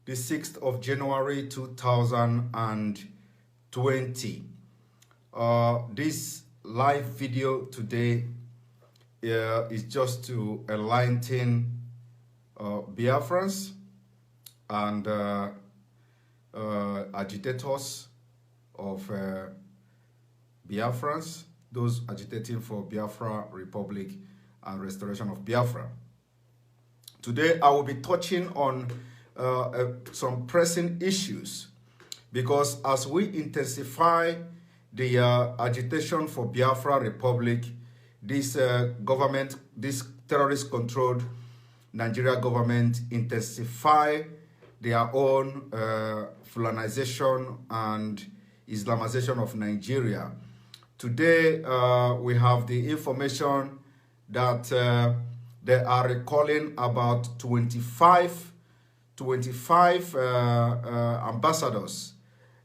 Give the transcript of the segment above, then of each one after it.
the 6th of January 2020. This live video today is just to enlighten Biafrans and agitators of Biafrans, those agitating for Biafra Republic and restoration of Biafra. Today I will be touching on some pressing issues, because as we intensify the agitation for Biafra Republic, this government, this terrorist-controlled Nigeria government intensify their own Fulanization and Islamization of Nigeria. Today we have the information that they are recalling about 25 ambassadors.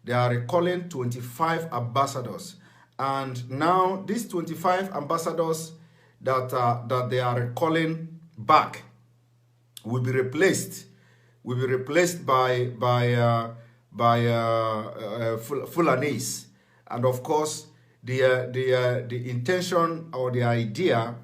They are recalling 25 ambassadors. And now these 25 ambassadors that they are recalling back will be replaced by Fulanies. And of course, the intention or the idea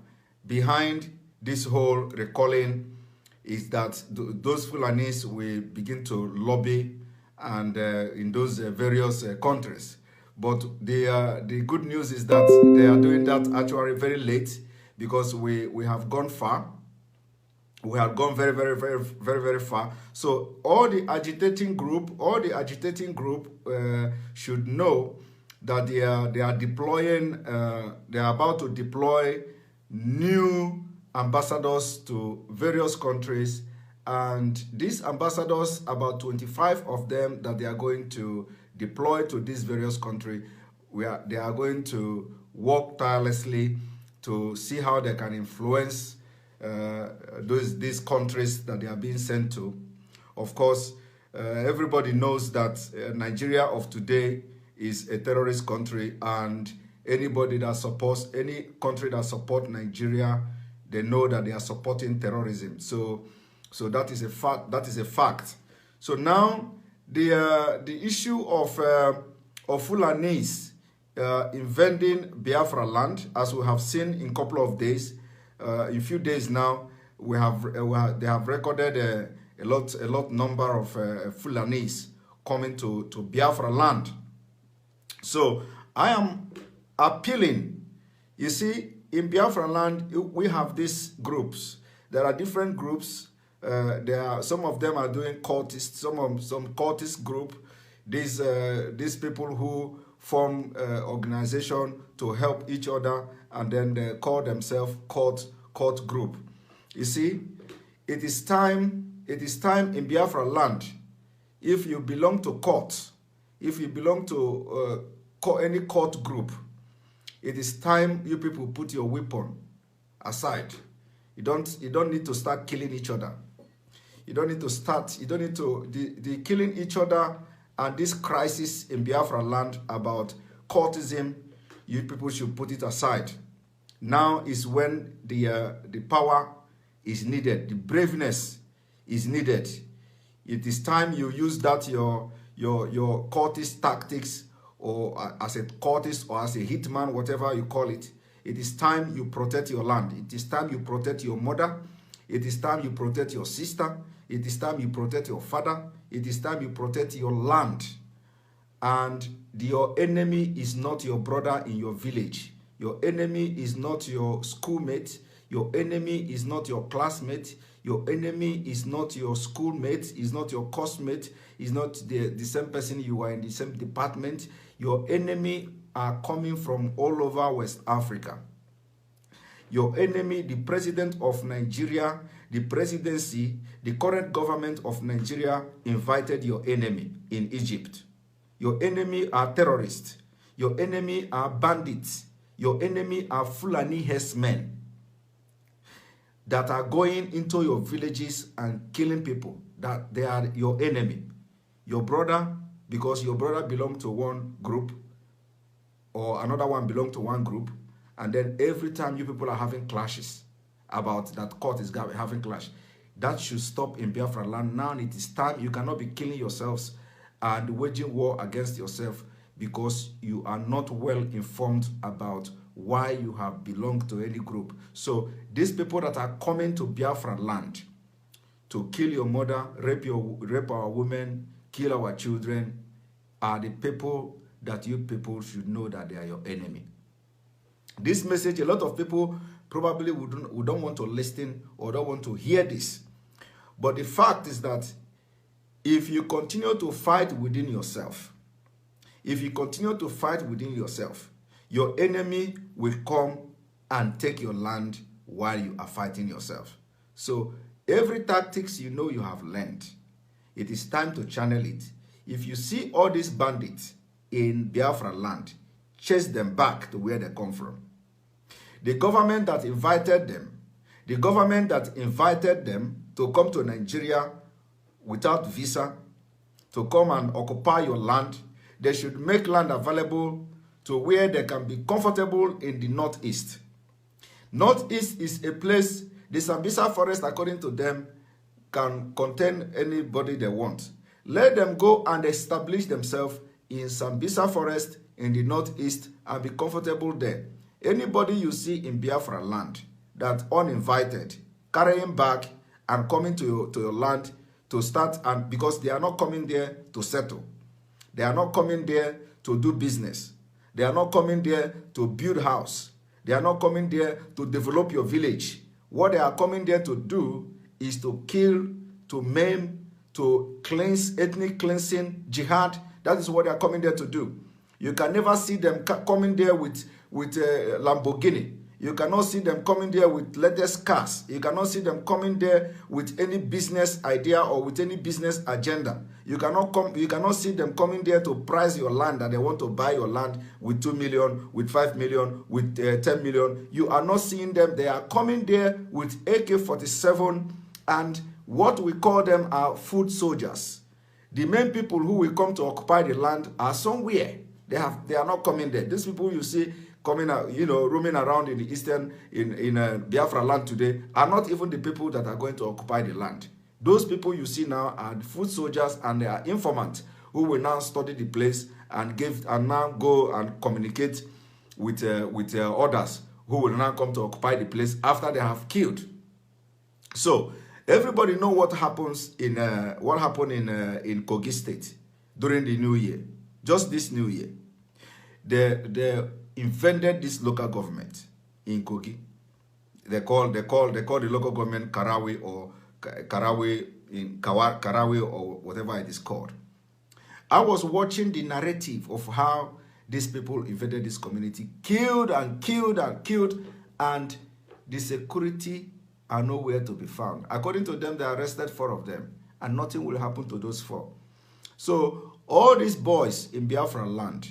behind this whole recalling is that those Fulanies will begin to lobby and in those various countries. But the good news is that they are doing that actually very late, because we have gone far. We have gone very far. So all the agitating group should know that they are deploying. They are about to deploy new ambassadors to various countries, and these ambassadors, about 25 of them that they are going to deploy to these various countries, they are going to work tirelessly to see how they can influence these countries that they are being sent to. Of course, everybody knows that Nigeria of today is a terrorist country, and anybody that supports any country that supports Nigeria, they know that they are supporting terrorism. So that is a fact. That is a fact. So now the issue of Fulanies invading Biafra land, as we have seen in a couple of days, in a few days now, they have recorded a lot number of Fulanies coming to Biafra land. So I am appealing. You see, in Biafra land, we have these groups. There are different groups. Some of them are doing cultists. Some cultist group. These people who form organization to help each other, and then they call themselves cult group. You see, it is time in Biafra land. If you belong to cult, if you belong to any cult group, it is time you people put your weapon aside. You don't need to start killing each other. The killing each other and this crisis in Biafra land about cultism, you people should put it aside. Now is when the power is needed, the braveness is needed. It is time you use that your cultist tactics, or as a cultist or as a hitman, whatever you call it. It is time you protect your land. It is time you protect your mother. It is time you protect your sister. It is time you protect your father. It is time you protect your land. And your enemy is not your brother in your village. Your enemy is not your schoolmate. Your enemy is not your classmate. Your enemy is not your schoolmate. Is not your coursemate. Is not the same person you are in the same department. Your enemy are coming from all over West Africa. Your enemy, the president of Nigeria, the presidency, the current government of Nigeria invited your enemy in Egypt. Your enemy are terrorists. Your enemy are bandits. Your enemy are Fulani herdsmen that are going into your villages and killing people. That they are your enemy. Your brother, because your brother belonged to one group, or another one belonged to one group, and then every time you people are having clashes about that court is having clash, That should stop in Biafra land. Now it is time. You cannot be killing yourselves and waging war against yourself because you are not well informed about why you have belonged to any group. So these people that are coming to Biafra land to kill your mother, rape our women, kill our children, are the people that you people should know that they are your enemy. This message, a lot of people probably would don't want to listen or don't want to hear this. But the fact is that if you continue to fight within yourself, your enemy will come and take your land while you are fighting yourself. So every tactics you know you have learned, it is time to channel it. If you see all these bandits in Biafra land, chase them back to where they come from. The government that invited them, to come to Nigeria without visa, to come and occupy your land, they should make land available to where they can be comfortable in the northeast. Northeast is a place, the Sambisa forest, according to them, can contain anybody they want. Let them go and establish themselves in Sambisa forest in the northeast and be comfortable there. Anybody you see in Biafra land that uninvited, carrying back and coming to your land to start, and because they are not coming there to settle. They are not coming there to do business. They are not coming there to build house. They are not coming there to develop your village. What they are coming there to do is to kill, to maim, to cleanse, ethnic cleansing, jihad. That is what they are coming there to do. You can never see them coming there with Lamborghini. You cannot see them coming there with latest cars. You cannot see them coming there with any business idea or with any business agenda. You cannot see them coming there to price your land, that they want to buy your land with 2 million, with 5 million, with 10 million. You are not seeing them. They are coming there with AK-47, and what we call them are foot soldiers. The main people who will come to occupy the land are somewhere. They are not coming there. These people you see coming out, roaming around in the eastern, in Biafra land today, are not even the people that are going to occupy the land. Those people you see now are the foot soldiers, and they are informants who will now study the place and now go and communicate with others who will now come to occupy the place after they have killed. So everybody know what happens in in Kogi State during the New Year, just this New Year. They invented this local government in Kogi. They call the local government Karawe, or Karawe in Karawe, or whatever it is called. I was watching the narrative of how these people invaded this community, killed and killed and killed, and the security are nowhere to be found. According to them, they arrested 4 of them, and nothing will happen to those 4. So all these boys in Biafra land,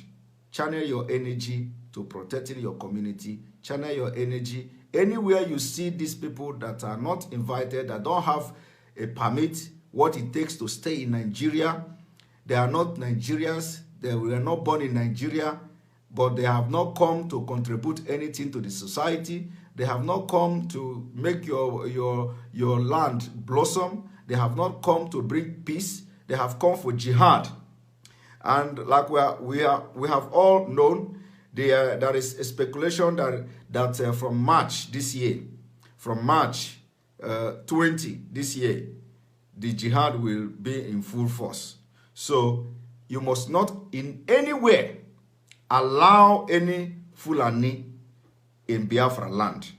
channel your energy to protecting your community. Channel your energy anywhere you see these people that are not invited, that don't have a permit, what it takes to stay in Nigeria. They are not Nigerians. They were not born in Nigeria, but they have not come to contribute anything to the society. They have not come to make your land blossom. They have not come to bring peace. They have come for jihad. And like we have all known, there is a speculation that from March this year, from March 20 this year, the jihad will be in full force. So you must not in any way allow any Fulani in Biafra land.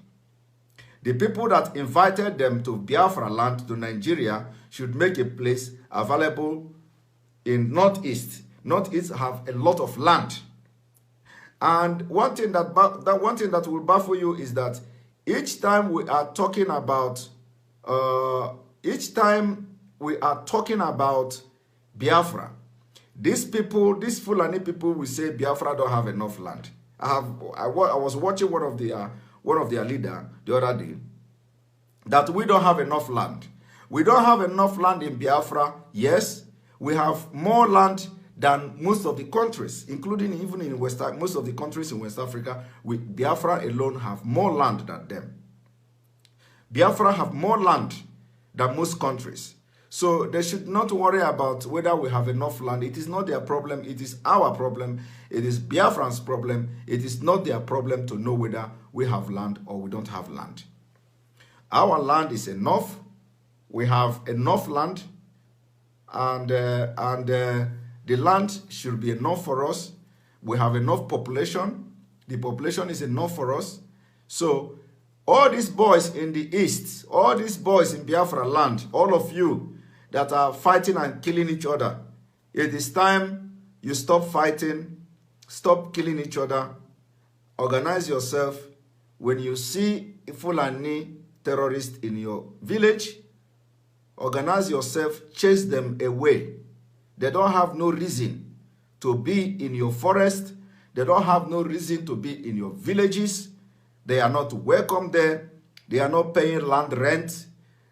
The people that invited them to Biafra land, to Nigeria, should make a place available in Northeast. Northeast have a lot of land. And one thing that will baffle you is that each time we are talking about Biafra, these Fulani people will say Biafra don't have enough land. I was watching one of their leader the other day, that we don't have enough land. We don't have enough land in Biafra. Yes, we have more land than most of the countries, including even in most of the countries in West Africa. Biafra alone have more land than them. Biafra have more land than most countries. So they should not worry about whether we have enough land. It is not their problem. It is our problem. It is Biafran's problem. It is not their problem to know whether we have land or we don't have land. Our land is enough. We have enough land, and the land should be enough for us. We have enough population. The population is enough for us. So all these boys in the east, all these boys in Biafra land, all of you that are fighting and killing each other, it is time you stop fighting, stop killing each other, organize yourself. When you see a Fulani terrorist in your village, organize yourself, chase them away. They don't have no reason to be in your forest. They don't have no reason to be in your villages. They are not welcome there. They are not paying land rent.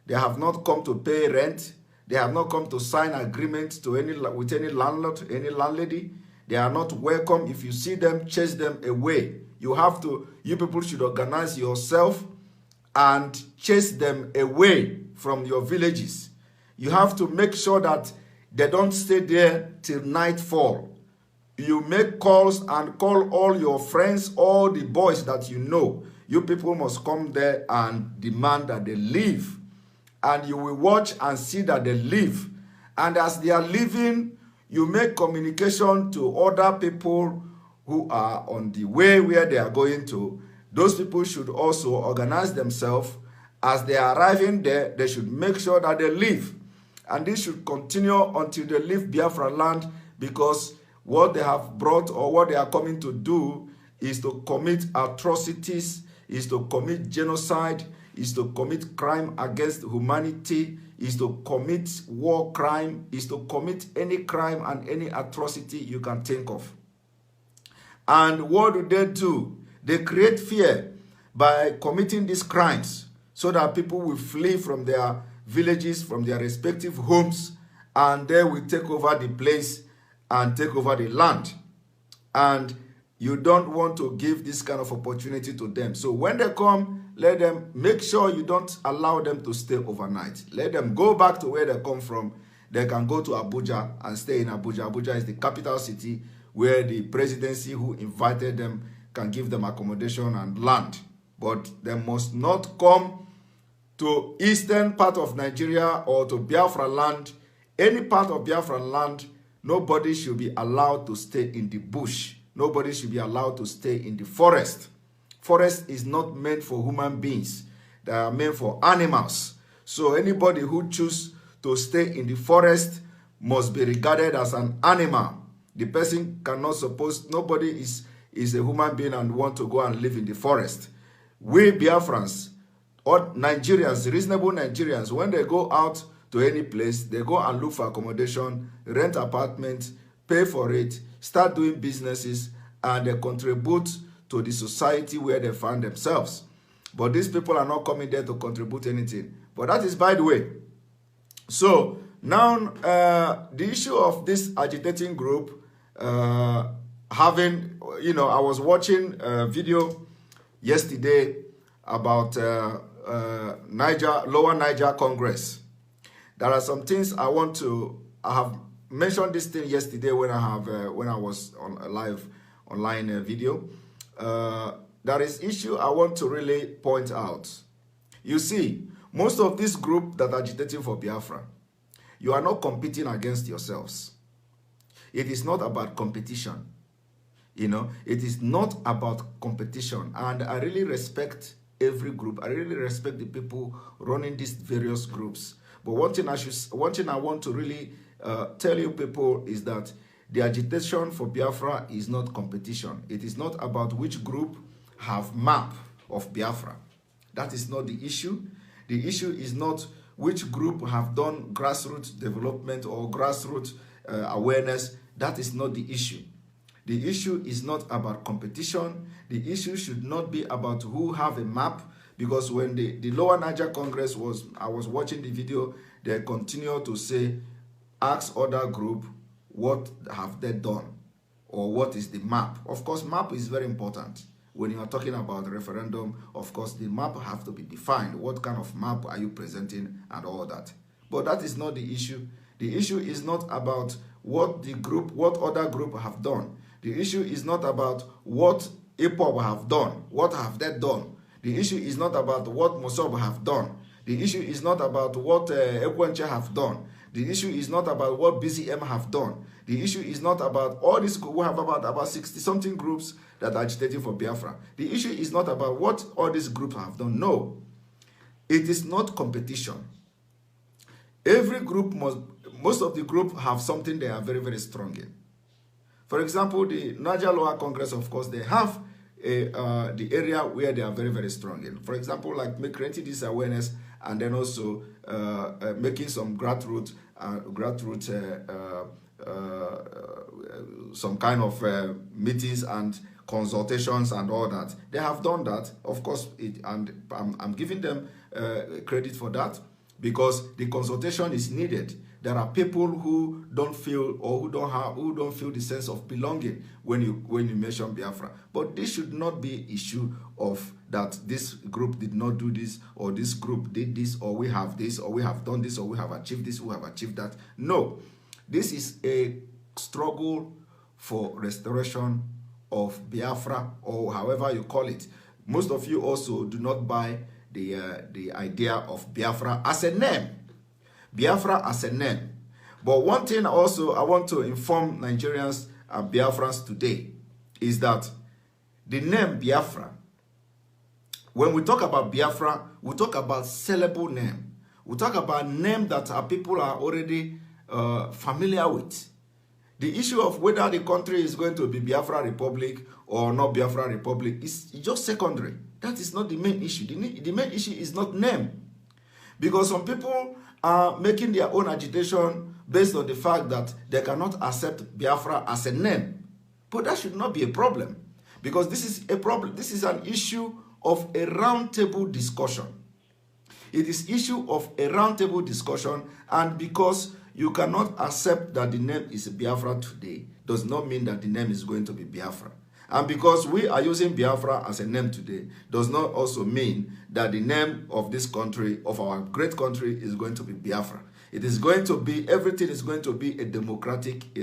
They have not come to pay rent. They have not come to sign agreements with any landlord, any landlady. They are not welcome. If you see them, chase them away. You people should organize yourself and chase them away from your villages. You have to make sure that they don't stay there till nightfall. You make calls and call all your friends, all the boys that you know. You people must come there and demand that they leave. And you will watch and see that they leave. And as they are leaving, you make communication to other people who are on the way where they are going to. Those people should also organize themselves. As they are arriving there, they should make sure that they leave. And this should continue until they leave Biafra land, because what they have brought or what they are coming to do is to commit atrocities, is to commit genocide, is to commit crime against humanity, is to commit war crime, is to commit any crime and any atrocity you can think of. And what do? They create fear by committing these crimes so that people will flee from their villages, from their respective homes, and they will take over the place and take over the land. And you don't want to give this kind of opportunity to them. So when they come, let them make sure you don't allow them to stay overnight. Let them go back to where they come from. They can go to Abuja and stay in Abuja. Abuja is the capital city where the presidency who invited them can give them accommodation and land. But they must not come to eastern part of Nigeria or to Biafra land. Any part of Biafra land, nobody should be allowed to stay in the bush. Nobody should be allowed to stay in the forest. Forest is not meant for human beings. They are meant for animals. So anybody who chooses to stay in the forest must be regarded as an animal. The person cannot suppose, nobody is a human being and want to go and live in the forest. We Biafrans, or Nigerians, reasonable Nigerians, when they go out to any place, they go and look for accommodation, rent apartments, pay for it, start doing businesses, and they contribute to the society where they find themselves. But these people are not coming there to contribute anything. But that is by the way. So now the issue of this agitating group having, I was watching a video yesterday about Lower Niger Congress. There are some things I have mentioned this thing yesterday when I was on a live online video. There is issue I want to really point out. You see, most of this group that are agitating for Biafra, you are not competing against yourselves. It is not about competition. It is not about competition. And I really respect every group. I really respect the people running these various groups. But one thing I want to really tell you people is that the agitation for Biafra is not competition. It is not about which group have map of Biafra. That is not the issue. The issue is not which group have done grassroots development or grassroots awareness. That is not the issue. The issue is not about competition. The issue should not be about who have a map, because when the Lower Niger Congress I was watching the video, they continue to say, ask other group, what have they done? Or what is the map? Of course, map is very important. When you are talking about referendum, of course, the map have to be defined. What kind of map are you presenting and all that? But that is not the issue. The issue is not about what other group have done. The issue is not about what Ipob have done. What have they done? The issue is not about what Mosob have done. The issue is not about what Ekwenche have done. The issue is not about what BCM have done. The issue is not about all these, we have about 60-something groups that are agitating for Biafra. The issue is not about what all these groups have done. No. It is not competition. Every group most of the group have something they are very, very strong in. For example, the Niger Lower Congress, of course, they have the area where they are very, very strong in. For example, like creating this awareness and then also making some grassroots some kind of meetings and consultations and all that. They have done that, of course, and I'm giving them credit for that, because the consultation is needed. There are people who don't feel or who don't feel the sense of belonging when you mention Biafra. But this should not be an issue of that this group did not do this, or this group did this, or we have this, or we have done this, or we have achieved this, we have achieved that. No, this is a struggle for restoration of Biafra, or however you call it. Most of you also do not buy the idea of Biafra as a name. Biafra as a name. But one thing also I want to inform Nigerians and Biafrans today is that the name Biafra, when we talk about Biafra, we talk about sellable name. We talk about name that our people are already familiar with. The issue of whether the country is going to be Biafra Republic or not Biafra Republic is just secondary. That is not the main issue. The main issue is not name. Because some people are making their own agitation based on the fact that they cannot accept Biafra as a name. But that should not be a problem. Because this is a problem. This is an issue of a roundtable discussion. It is issue of a roundtable discussion, and because you cannot accept that the name is Biafra today, does not mean that the name is going to be Biafra. And because we are using Biafra as a name today, does not also mean that the name of this country, of our great country, is going to be Biafra. It is going to be, everything is going to be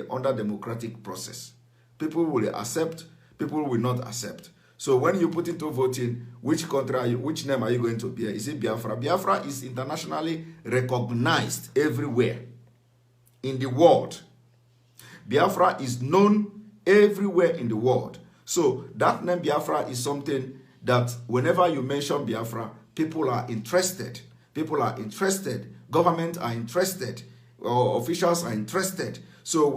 under democratic process. People will accept, people will not accept. So when you put into voting, which country which name are you going to be? Is it Biafra? Biafra is internationally recognized everywhere in the world. Biafra is known everywhere in the world. So that name Biafra is something that whenever you mention Biafra, people are interested. People are interested. Government are interested. Or officials are interested. So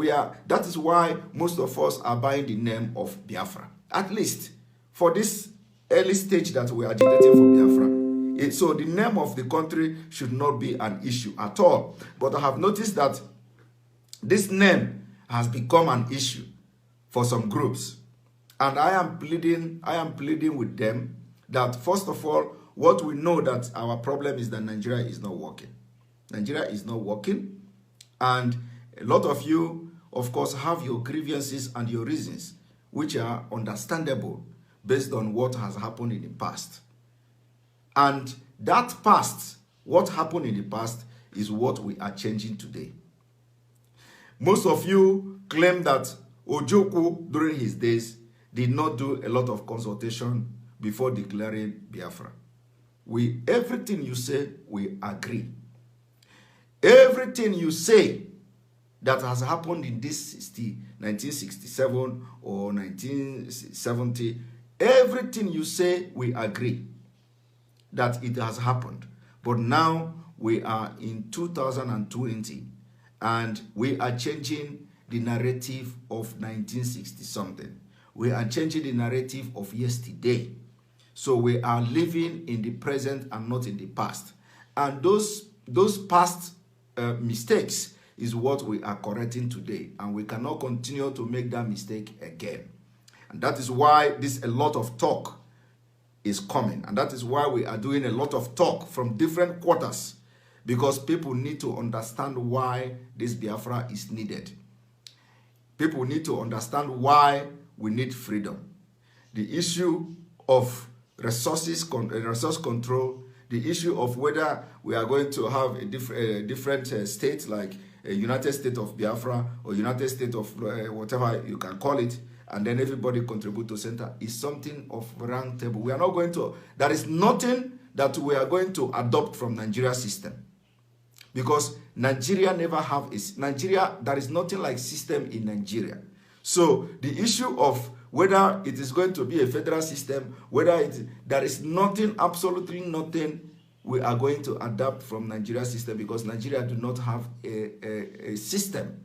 that is why most of us are buying the name of Biafra. At least for this early stage that we are agitating for Biafra. So the name of the country should not be an issue at all. But I have noticed that this name has become an issue for some groups. And I am pleading with them that, first of all, what we know that our problem is that Nigeria is not working. Nigeria is not working. And a lot of you, of course, have your grievances and your reasons, which are understandable based on what has happened in the past. And that past, what happened in the past, is what we are changing today. Most of you claim that Ojukwu, during his days, did not do a lot of consultation before declaring Biafra. Everything you say, we agree. Everything you say that has happened in this 1967 or 1970, everything you say, we agree that it has happened. But now we are in 2020 and we are changing the narrative of 1960-something. We are changing the narrative of yesterday. So we are living in the present and not in the past. And those past mistakes is what we are correcting today. And we cannot continue to make that mistake again. And that is why a lot of talk is coming. And that is why we are doing a lot of talk from different quarters. Because people need to understand why this Biafra is needed. People need to understand why we need freedom. The issue of resource control, the issue of whether we are going to have a different state like a United States of Biafra or United States of whatever you can call it, and then everybody contribute to center, is something of round table. We are not going to, there is nothing that we are going to adopt from Nigeria system. Because Nigeria never have Nigeria, there is nothing like system in Nigeria. So the issue of whether it is going to be a federal system, there is nothing, absolutely nothing we are going to adapt from Nigeria system, because Nigeria do not have a system.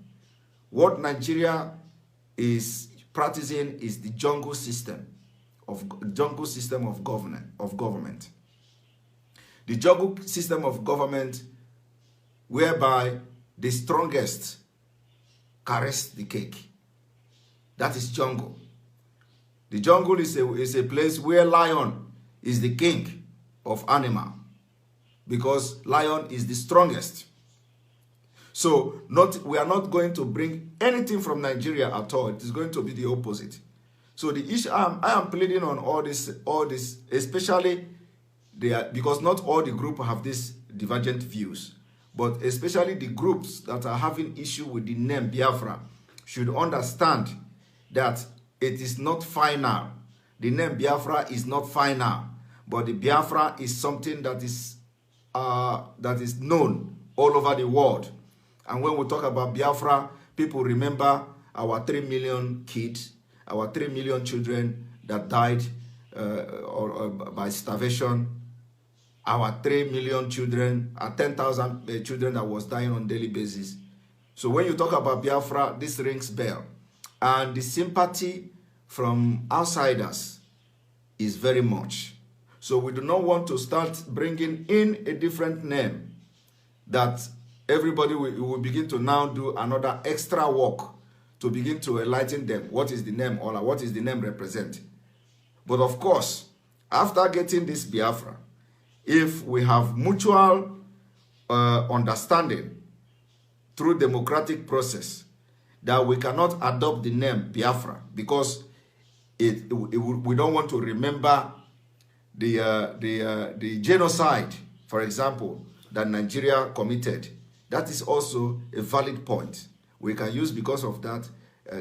What Nigeria is practicing is the jungle system of government. The jungle system of government, whereby the strongest carries the cake. That is jungle. The jungle is a place where lion is the king of animal, because lion is the strongest. So we are not going to bring anything from Nigeria at all. It is going to be the opposite. So the issue, I am pleading on all this, especially because not all the groups have these divergent views, but especially the groups that are having issue with the name Biafra should understand that it is not final. The name Biafra is not final, but the Biafra is something that is known all over the world. And when we talk about Biafra, people remember our 3 million kids, our 3 million children that died by starvation, our 3 million children, our 10,000 children that was dying on a daily basis. So when you talk about Biafra, this rings bell. And the sympathy from outsiders is very much. So we do not want to start bringing in a different name that everybody will begin to now do another extra work to begin to enlighten them. What is the name, or what is the name represent? But of course, after getting this Biafra, if we have mutual understanding through democratic process, that we cannot adopt the name Biafra, because we don't want to remember the genocide, for example, that Nigeria committed. That is also a valid point. We can use, because of that,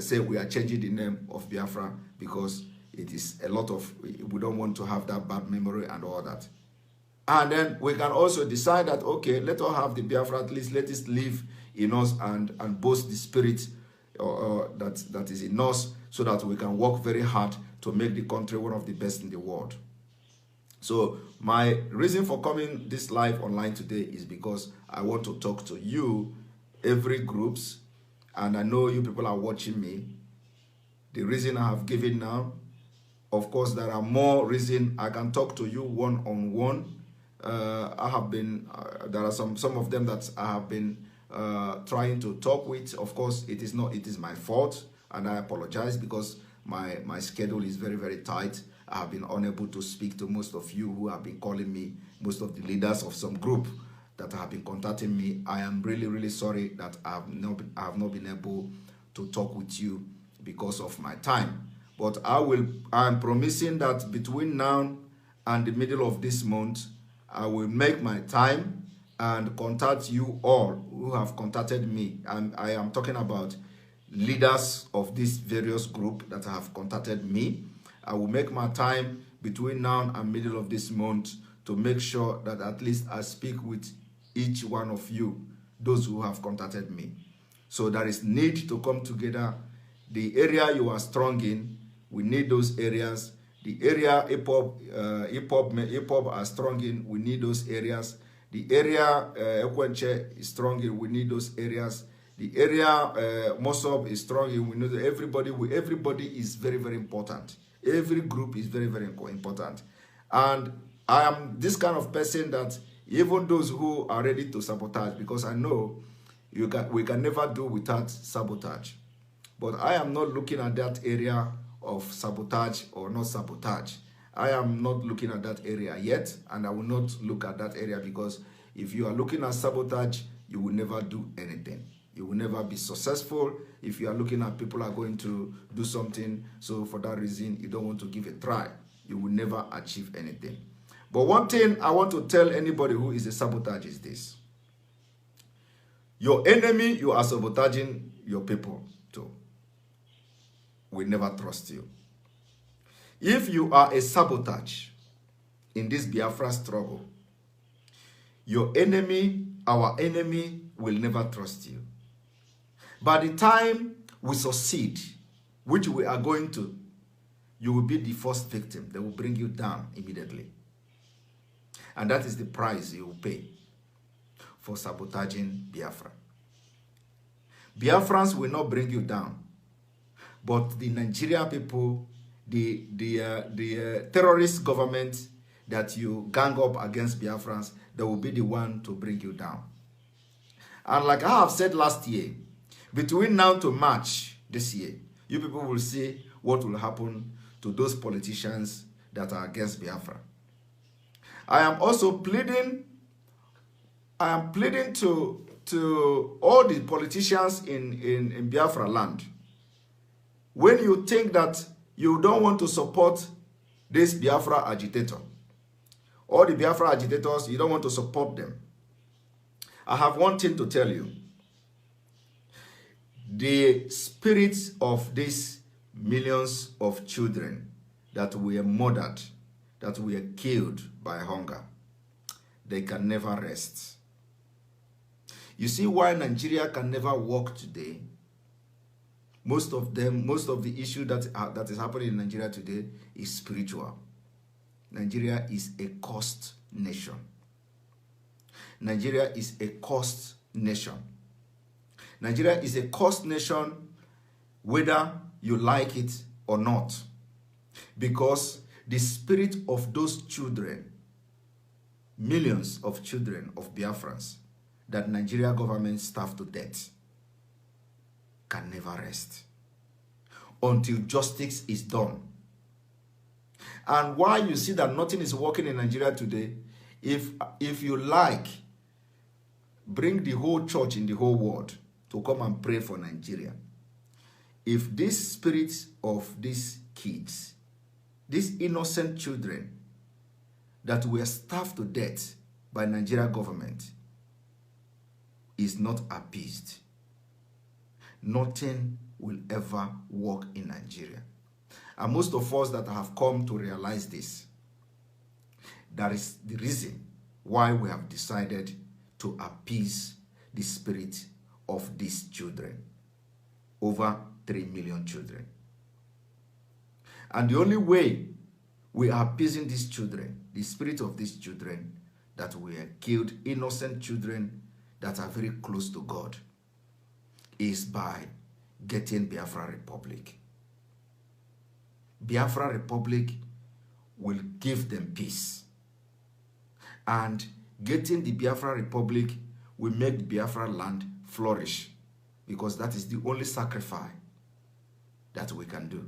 say we are changing the name of Biafra, because it is a lot of, we don't want to have that bad memory and all that. And then we can also decide that, okay, let us have the Biafra, at least let it live in us and boast the spirit that is in us, so that we can work very hard to make the country one of the best in the world. So my reason for coming this live online today is because I want to talk to you, every groups, and I know you people are watching me. The reason I have given now, of course, there are more reasons I can talk to you one-on-one. I have been, there are some of them that I have been trying to talk with. Of course, it is my fault, and I apologize, because my schedule is very, very tight. I have been unable to speak to most of you who have been calling me, most of the leaders of some group that have been contacting me. I am really, really sorry that I have not been able to talk with you because of my time. But I am promising that between now and the middle of this month, I will make my time and contact you all who have contacted me. And I am talking about leaders of this various group that have contacted me. I will make my time between now and middle of this month to make sure that at least I speak with each one of you, those who have contacted me. So there is need to come together. The area you are strong in, we need those areas. The area Ipob are strong in, we need those areas. The area Ekwenche is strong in, we need those areas. The area Mosob is strong in, we know that everybody is very, very important. Every group is very, very important. And I am this kind of person that even those who are ready to sabotage, because I know we can never do without sabotage. But I am not looking at that area of sabotage or not sabotage. I am not looking at that area yet, and I will not look at that area, because if you are looking at sabotage, you will never do anything. You will never be successful. If you are looking at people are going to do something, so for that reason, you don't want to give a try. you will never achieve anything. But one thing I want to tell anybody who is a sabotage is this. Your enemy you are sabotaging your people to will never trust you. If you are a sabotage in this Biafra struggle, your enemy, our enemy, will never trust you. By the time we succeed, which we are going to, you will be the first victim. They will bring you down immediately. And that is the price you will pay for sabotaging Biafra. Biafrans will not bring you down, but the Nigeria people, the terrorist government that you gang up against Biafrans, they will be the one to bring you down. And like I have said last year, between now to March this year, you people will see what will happen to those politicians that are against Biafra. I am also pleading to all the politicians in Biafra land. When you think that you don't want to support this Biafra agitator, all the Biafra agitators, you don't want to support them, I have one thing to tell you. The spirits of these millions of children that were murdered, that were killed by hunger, they can never rest. You see why Nigeria can never work today? Most of the issue that is happening in Nigeria today is spiritual. Nigeria is a cursed nation. Nigeria is a cursed nation. Nigeria is a cursed nation whether you like it or not. Because the spirit of those children, millions of children of Biafrans, that Nigeria government starved to death, can never rest until justice is done. And why you see that nothing is working in Nigeria today, if you like, bring the whole church in the whole world to come and pray for Nigeria. If these spirits of these kids, these innocent children that were starved to death by Nigeria government is not appeased, nothing will ever work in Nigeria. And most of us that have come to realize this, that is the reason why we have decided to appease the spirit of these children. Over 3 million children. And the only way we are appeasing these children, the spirit of these children that were killed, innocent children that are very close to God, is by getting Biafra Republic. Biafra Republic will give them peace. And getting the Biafra Republic will make the Biafra land flourish, because that is the only sacrifice that we can do.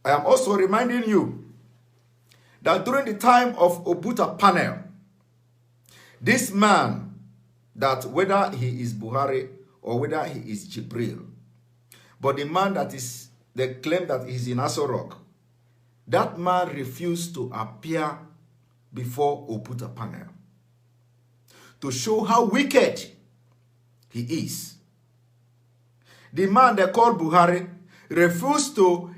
I am also reminding you that during the time of Obuta panel, this man, that whether he is Buhari or whether he is Jibril, but the man that is, they claim that he is in Aso Rock, that man refused to appear before Obuta panel to show how wicked he is. The man they call Buhari refused to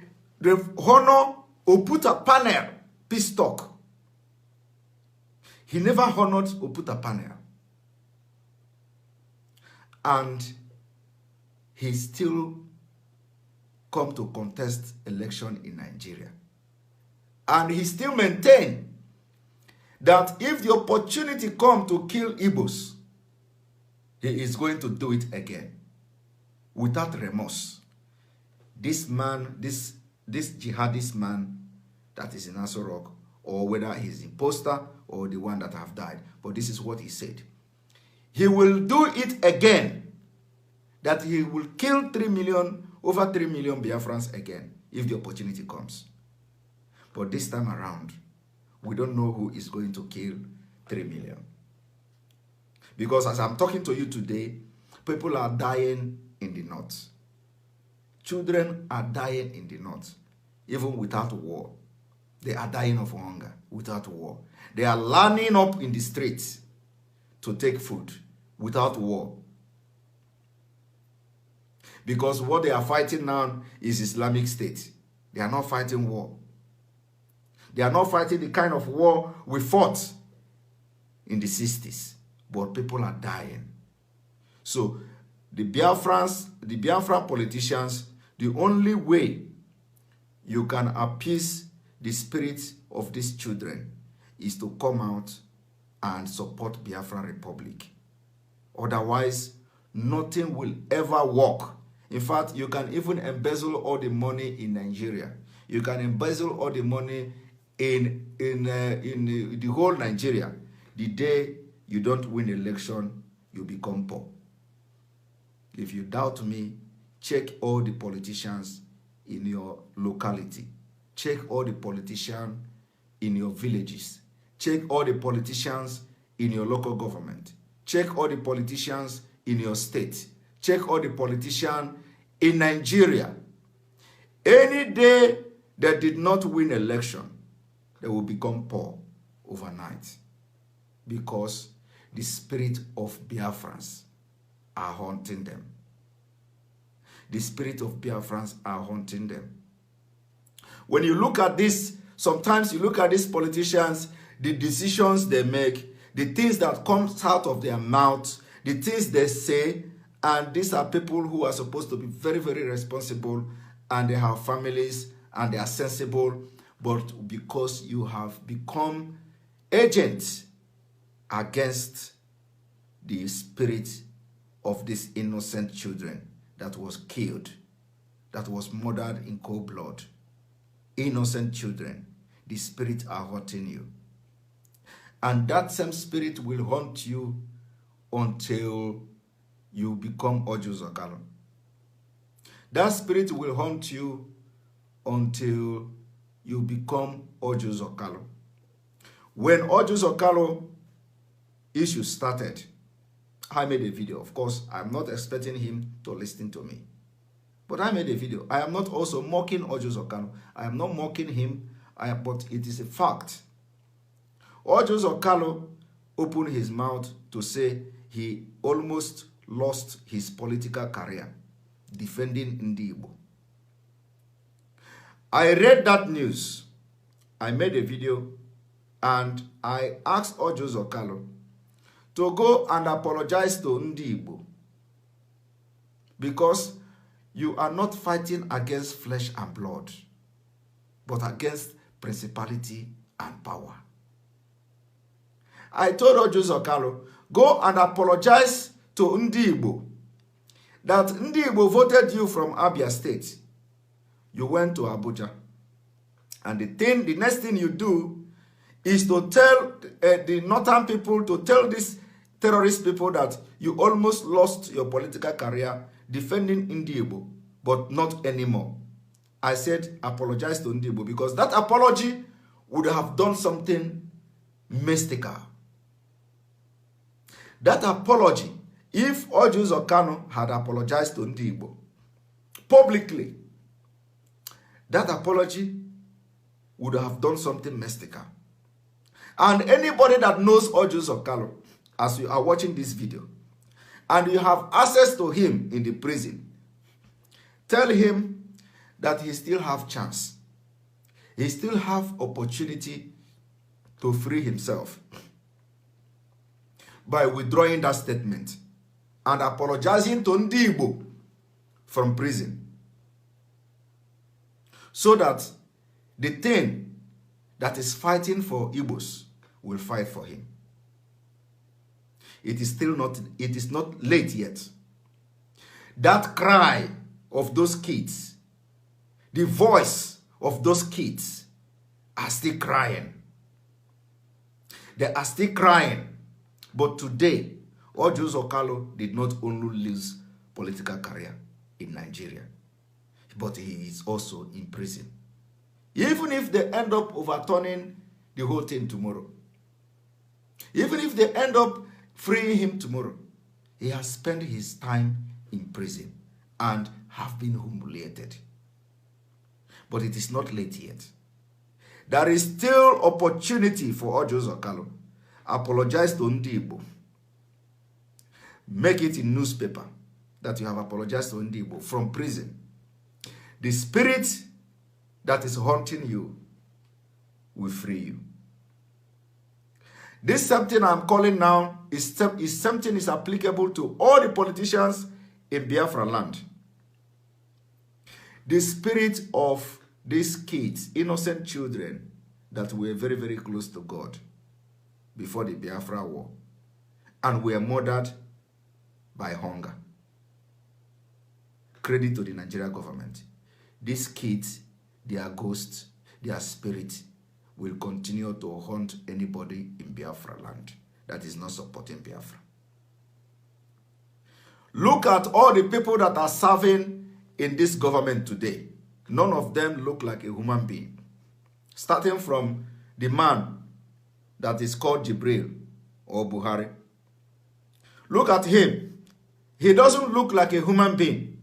honor Obuta panel peace talk. He never honored Obuta panel. And he still come to contest election in Nigeria. And he still maintain that if the opportunity come to kill Igbos, he is going to do it again without remorse. This man, this jihadist man that is in Aso Rock, or whether he's imposter or the one that have died, but this is what he said. He will do it again, that he will kill over 3 million Biafrans again if the opportunity comes. But this time around, we don't know who is going to kill 3 million. Because as I'm talking to you today, people are dying in the north. Children are dying in the north, even without war. They are dying of hunger without war. They are lining up in the streets to take food without war. Because what they are fighting now is Islamic State. They are not fighting war. They are not fighting the kind of war we fought in the 60s. But people are dying. So the Biafran politicians, the only way you can appease the spirit of these children is to come out and support Biafran Republic. Otherwise, nothing will ever work. In fact, you can even embezzle all the money in Nigeria. You can embezzle all the money in the whole Nigeria. The day you don't win election, you become poor. If you doubt me, check all the politicians in your locality. Check all the politicians in your villages. Check all the politicians in your local government. Check all the politicians in your state. Check all the politicians in Nigeria. Any day they did not win election, they will become poor overnight. Because the spirit of Biafrans are haunting them. The spirit of Biafrans are haunting them. When you look at this, sometimes you look at these politicians, the decisions they make, the things that comes out of their mouths, the things they say, and these are people who are supposed to be very, very responsible, and they have families, and they are sensible, but because you have become agents against the spirit of these innocent children that was killed, that was murdered in cold blood. Innocent children, the spirit are haunting you. And that same spirit will haunt you until you become Ojuzokalo. That spirit will haunt you until you become Ojuzokalo. When Ojuzokalo issue started, I made a video. Of course, I'm not expecting him to listen to me. But I made a video. I am not also mocking Ojuzokalo. I am not mocking him, but it is a fact. Ojuzokalo opened his mouth to say he almost lost his political career defending Ndi Igbo. I read that news. I made a video and I asked Ojuzokalo to go and apologize to Ndi Igbo, because you are not fighting against flesh and blood, but against principality and power. I told Ojuzokalo, go and apologize to Ndi Igbo, that Ndi Igbo voted you from Abia State. You went to Abuja. And the next thing you do is to tell the northern people, to tell these terrorist people that you almost lost your political career defending Ndi Igbo, but not anymore. I said, apologize to Ndi Igbo, because that apology would have done something mystical. That apology, if Ojuzokalo had apologized to Ndi Igbo publicly, that apology would have done something mystical. And anybody that knows Ojuzokalo, as you are watching this video, and you have access to him in the prison, tell him that he still have chance. He still have opportunity to free himself by withdrawing that statement and apologizing to Ndi Igbo from prison, so that the thing that is fighting for Igbos will fight for him. It is not late yet. That cry of those kids, the voice of those kids are still crying. They are still crying. But today, Ojuzokalo did not only lose political career in Nigeria, but he is also in prison. Even if they end up overturning the whole thing tomorrow, even if they end up freeing him tomorrow, he has spent his time in prison and have been humiliated. But it is not late yet. There is still opportunity for Ojo Okalo. Apologize to Ndi Igbo. Make it in newspaper that you have apologized to Ndi Igbo from prison. The spirit that is haunting you will free you. This something I'm calling now is something is applicable to all the politicians in Biafra land. The spirit of these kids, innocent children that were very, very close to God before the Biafra war and were murdered by hunger. Credit to the Nigerian government. These kids, their ghosts, their spirit will continue to haunt anybody in Biafra land that is not supporting Biafra. Look at all the people that are serving in this government today. None of them look like a human being. Starting from the man that is called Jibril or Buhari. Look at him. He doesn't look like a human being.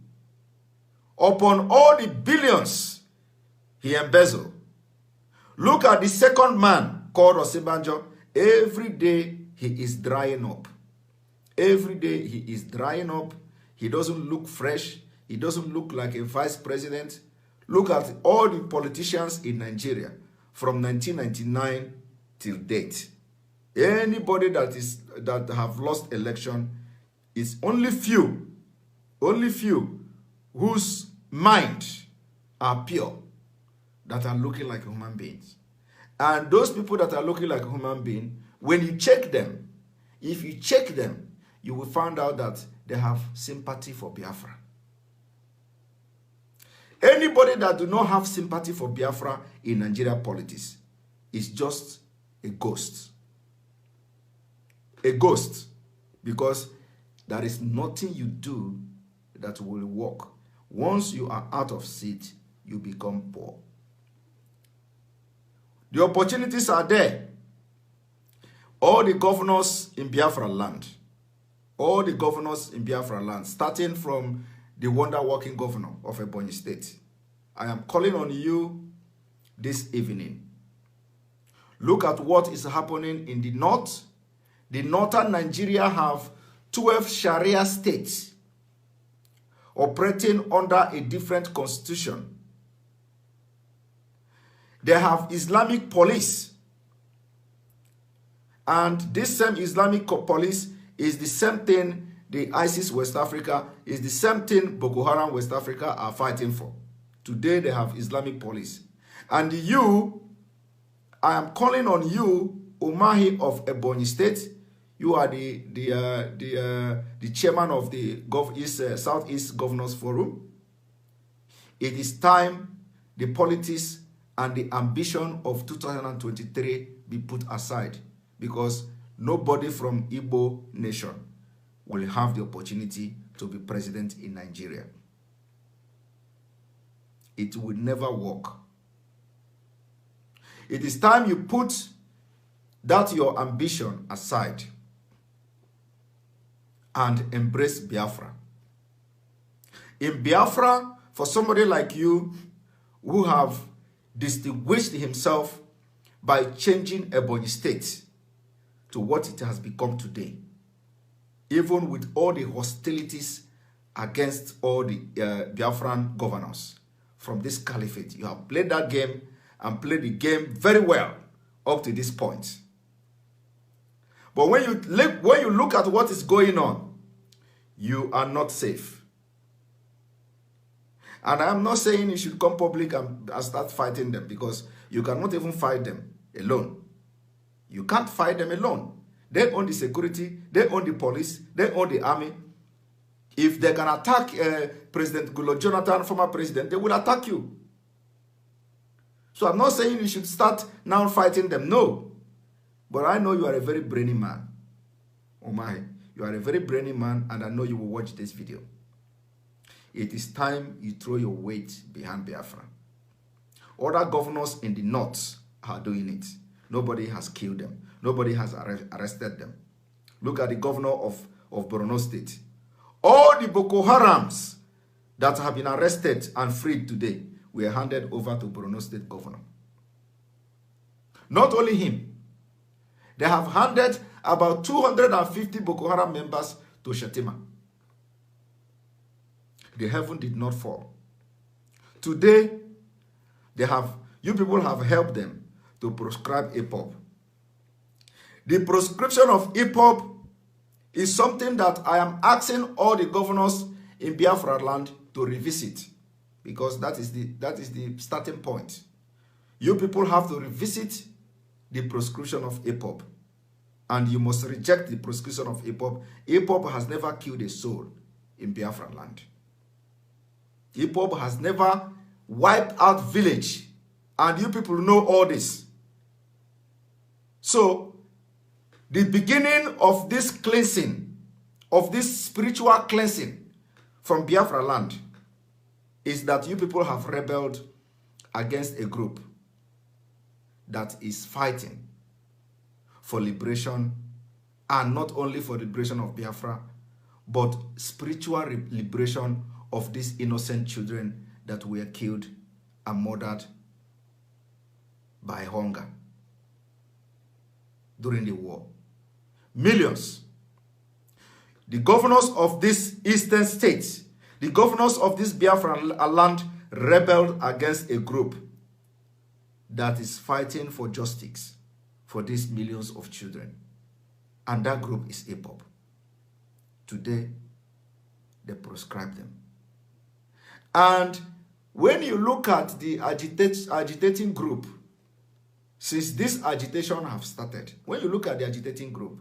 Upon all the billions he embezzled. Look at the second man called Osibanjo. Every day he is drying up. Every day he is drying up. He doesn't look fresh. He doesn't look like a vice president. Look at all the politicians in Nigeria from 1999 till date. Anybody that have lost election is only few whose mind are pure that are looking like human beings. And those people that are looking like human beings, when you check them, if you check them, you will find out that they have sympathy for Biafra. Anybody that do not have sympathy for Biafra in Nigeria politics is just a ghost. A ghost. Because there is nothing you do that will work. Once you are out of seat, you become poor. The opportunities are there. All the governors in Biafra land, starting from the wonder-working governor of Ebonyi State, I am calling on you this evening. Look at what is happening in the north. The northern Nigeria have 12 Sharia states operating under a different constitution. They have Islamic police. And this same Islamic police is the same thing the ISIS West Africa, is the same thing Boko Haram West Africa are fighting for. Today they have Islamic police. And you, I am calling on you, Umahi of Ebonyi State. You are the chairman of the Southeast Governors Forum. It is time the politics and the ambition of 2023 be put aside, because nobody from Igbo nation will have the opportunity to be president in Nigeria. It will never work. It is time you put that your ambition aside and embrace Biafra. In Biafra, for somebody like you who have distinguished himself by changing Ebonyi State to what it has become today, even with all the hostilities against all the Biafran governors from this caliphate. You have played that game and played the game very well up to this point. But when you look at what is going on, you are not safe. And I am not saying you should come public and start fighting them, because you cannot even fight them alone. You can't fight them alone. They own the security, they own the police, they own the army. If they can attack President Goodluck Jonathan, former president, they will attack you. So I'm not saying you should start now fighting them, no. But I know you are a very brainy man. Oh my, you are a very brainy man, and I know you will watch this video. It is time you throw your weight behind Biafra. Other governors in the north are doing it. Nobody has killed them. Nobody has arrested them. Look at the governor of Borno State. All the Boko Harams that have been arrested and freed today were handed over to Borno State governor. Not only him. They have handed about 250 Boko Haram members to Shetima. The heaven did not fall. Today, you people have helped them to proscribe Ipob. The proscription of Ipob is something that I am asking all the governors in Biafra land to revisit, because that is the starting point. You people have to revisit the proscription of Ipob, and you must reject the proscription of Ipob. Ipob has never killed a soul in Biafra land. Ipob has never wiped out village, and you people know all this. So, the beginning of this cleansing, of this spiritual cleansing from Biafra land, is that you people have rebelled against a group that is fighting for liberation, and not only for liberation of Biafra, but spiritual liberation of these innocent children that were killed and murdered by hunger during the war. Millions. The governors of these eastern states, the governors of this Biafra land rebelled against a group that is fighting for justice for these millions of children. And that group is Ipob. Today, they proscribe them. And when you look at the agitating group, since this agitation have started, when you look at the agitating group,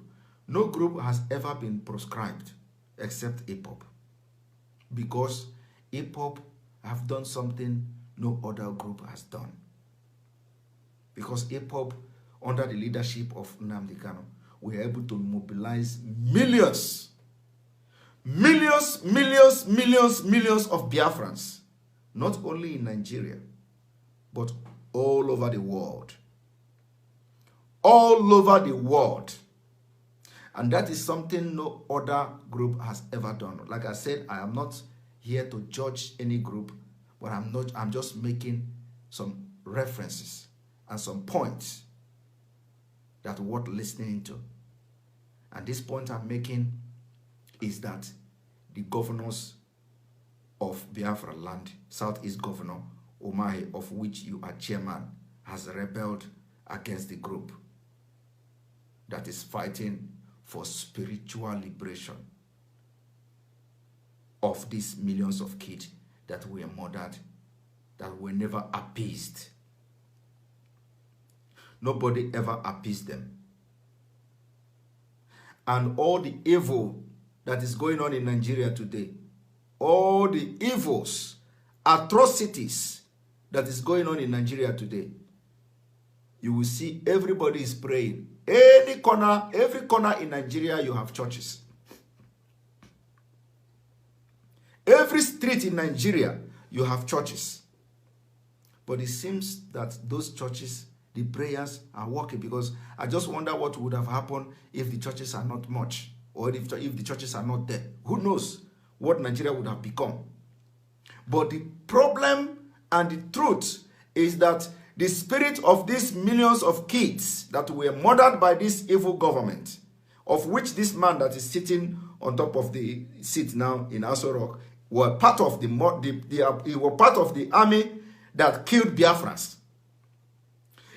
no group has ever been proscribed except Ipob. Because Ipob have done something no other group has done. Because Ipob, under the leadership of Nnamdi Kanu, were able to mobilize millions of Biafrans, not only in Nigeria, but all over the world. All over the world. And that is something no other group has ever done. Like I said, I am not here to judge any group, but I'm just making some references and some points that are worth listening to. And this point I'm making is that the governors of Biafra land, Southeast Governor Umahi, of which you are chairman, has rebelled against the group that is fighting for spiritual liberation of these millions of kids that were murdered, that were never appeased. Nobody ever appeased them. And all the evil that is going on in Nigeria today, all the evils, atrocities that is going on in Nigeria today, you will see everybody is praying. Every corner in Nigeria, you have churches. Every street in Nigeria, you have churches. But it seems that those churches, the prayers are working, because I just wonder what would have happened if the churches are not much, or if the churches are not there. Who knows what Nigeria would have become? But the problem and the truth is that the spirit of these millions of kids that were murdered by this evil government, of which this man that is sitting on top of the seat now in Aso Rock, were part of he was part of the army that killed Biafrans.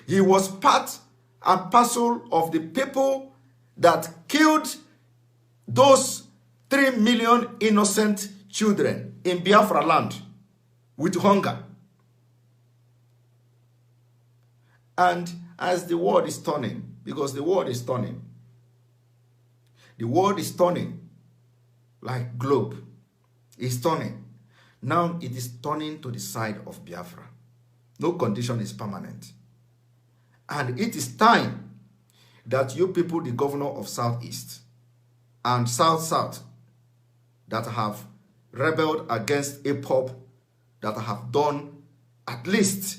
He was part and parcel of the people that killed those 3 million innocent children in Biafra land with hunger. And as the world is turning, because the world is turning like globe, is turning. Now it is turning to the side of Biafra. No condition is permanent. And it is time that you people, the governor of Southeast and South, that have rebelled against Ipob, that have done at least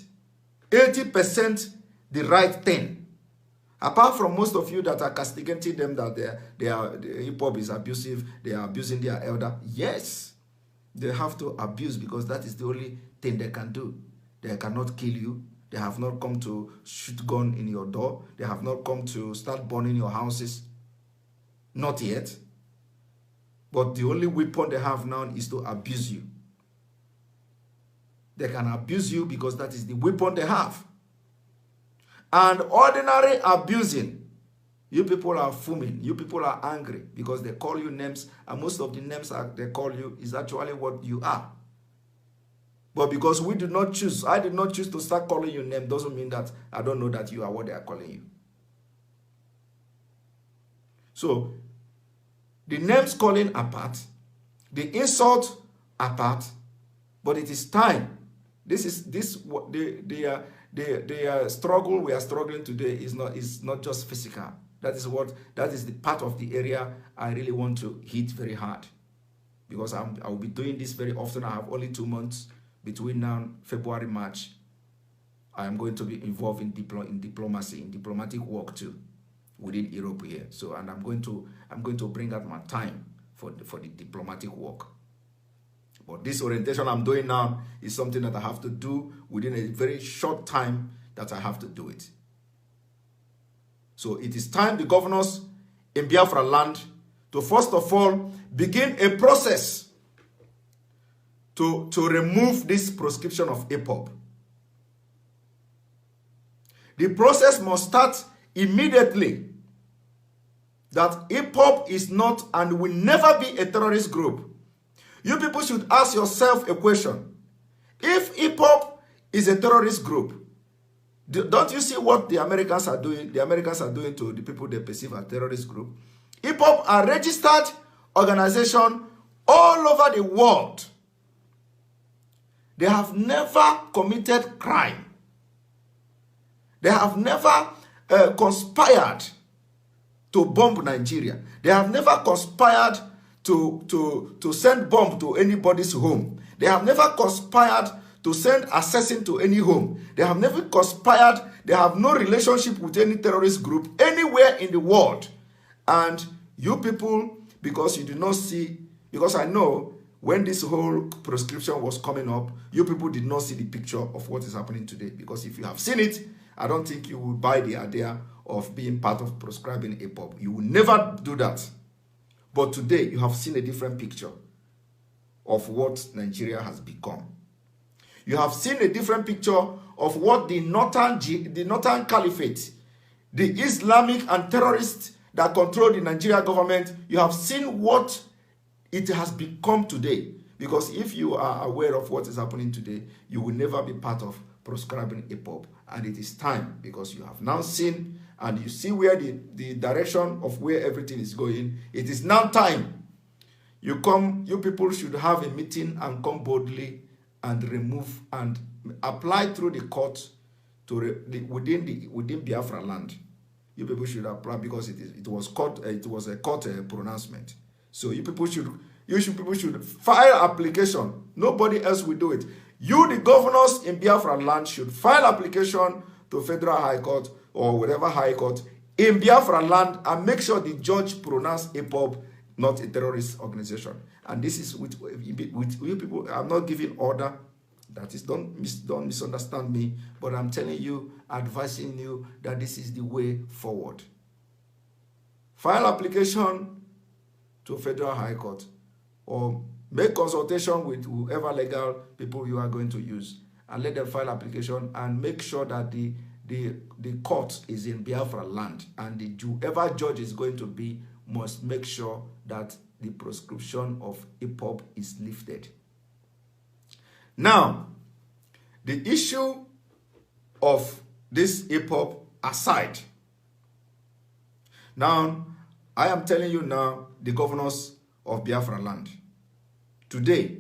80% the right thing. Apart from most of you that are castigating them, that the Ipob is abusive, they are abusing their elder. Yes, they have to abuse, because that is the only thing they can do. They cannot kill you, They have not come to shoot gun in your door. They have not come to start burning your houses. Not yet. But the only weapon they have now is to abuse you. They can abuse you because that is the weapon they have. And ordinary abusing, you people are fuming. You people are angry because they call you names, and most of the names they call you is actually what you are. But because we did not choose, I did not choose to start calling you name, doesn't mean that I don't know that you are what they are calling you. So, the names calling apart, the insult apart, but it is time. The struggle we are struggling today is not just physical. That is the part of the area I really want to hit very hard, because I will be doing this very often. I have only 2 months between now February, March. I am going to be involved in diplomacy, in diplomatic work too, within Europe here. So, and I'm going to bring out my time for the diplomatic work. But this orientation I'm doing now is something that I have to do within a very short time that I have to do it. So it is time the governors in Biafra land to first of all begin a process to remove this proscription of Ipob. The process must start immediately. That Ipob is not and will never be a terrorist group. You people should ask yourself a question. If Ipob is a terrorist group, don't you see what the Americans are doing? The Americans are doing to the people they perceive as terrorist group. Ipob are registered organization all over the world. They have never committed crime. They have never conspired to bomb Nigeria. They have never conspired to send bomb to anybody's home. They have never conspired to send assassin to any home. They have never conspired. They have no relationship with any terrorist group anywhere in the world. And you people, because you do not see, because I know when this whole proscription was coming up, you people did not see the picture of what is happening today. Because if you have seen it, I don't think you will buy the idea of being part of proscribing Ipob. You will never do that. But today, you have seen a different picture of what Nigeria has become. You have seen a different picture of what the Northern Caliphate, the Islamic and terrorists that control the Nigeria government, you have seen what it has become today. Because if you are aware of what is happening today, you will never be part of proscribing Ipob. And it is time, because you have now seen and you see where the direction of where everything is going. It is now time. You people should have a meeting and come boldly and remove and apply through the court to within Biafra land. You people should apply, because it was a court pronouncement. So you people should file application. Nobody else will do it. You, the governors in Biafra land, should file application to Federal High Court or whatever High Court in Biafra land and make sure the judge pronounced Ipob not a terrorist organization. And this is with you people. I'm not giving order. That is, don't misunderstand me. But I'm telling you, advising you that this is the way forward. File application to Federal High Court or make consultation with whoever legal people you are going to use and let them file application and make sure that the court is in Biafra land, and whoever judge is going to be must make sure that the proscription of Ipob is lifted. Now, the issue of this Ipob aside, now I am telling you now, the governors of Biafra land. Today,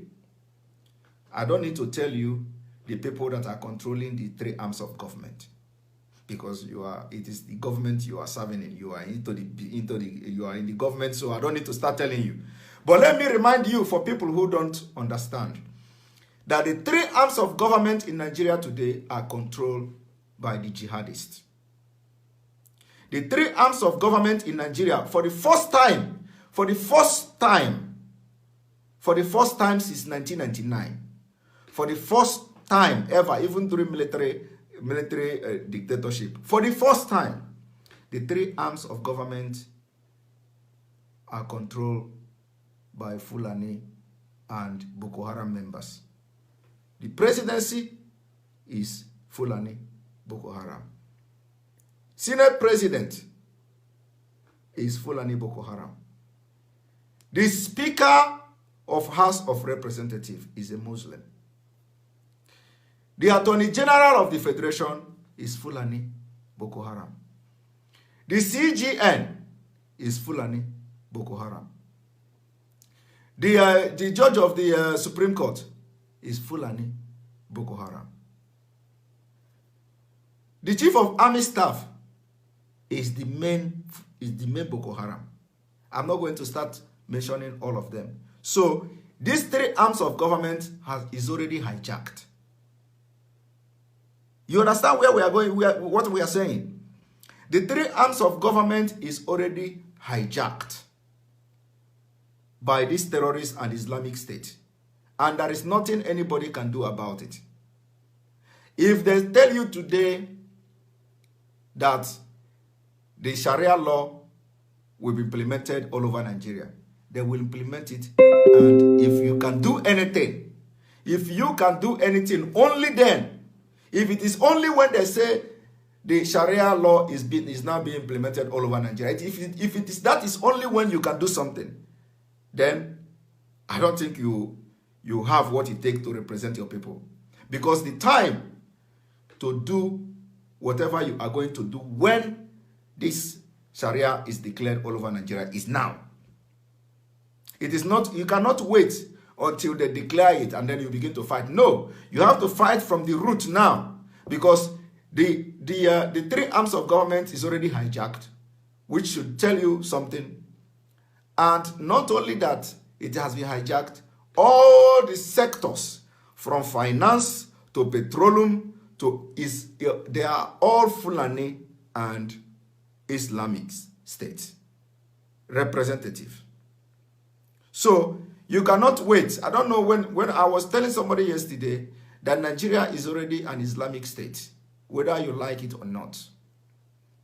I don't need to tell you the people that are controlling the three arms of government, because it is the government you are serving in. You are you are in the government, so I don't need to start telling you. But let me remind you, for people who don't understand, that the three arms of government in Nigeria today are controlled by the jihadists. The three arms of government in Nigeria, for the first time since 1999, for the first time ever, even during military military dictatorship. For the first time, the three arms of government are controlled by Fulani and Boko Haram members. The presidency is Fulani, Boko Haram. Senate president is Fulani, Boko Haram. The Speaker of House of Representatives is a Muslim. The Attorney General of the Federation is Fulani, Boko Haram. The CGN is Fulani, Boko Haram. The judge of the Supreme Court is Fulani, Boko Haram. The Chief of Army Staff is the main Boko Haram. I'm not going to start mentioning all of them. So these three arms of government is already hijacked. You understand where we are going, what we are saying? The three arms of government is already hijacked by these terrorists and Islamic State. And there is nothing anybody can do about it. If they tell you today that the Sharia law will be implemented all over Nigeria, they will implement it. And if you can do anything, only then, if it is only when they say the Sharia law is now being implemented all over Nigeria, if that is only when you can do something, then I don't think you have what it takes to represent your people. Because the time to do whatever you are going to do when this Sharia is declared all over Nigeria is now. It is not, you cannot wait until they declare it and then you begin to fight. No, you have to fight from the root now, because the three arms of government is already hijacked, which should tell you something. And not only that, it has been hijacked, all the sectors from finance to petroleum they are all Fulani and Islamic State representative. So you cannot wait. I don't know, when I was telling somebody yesterday that Nigeria is already an Islamic State, whether you like it or not.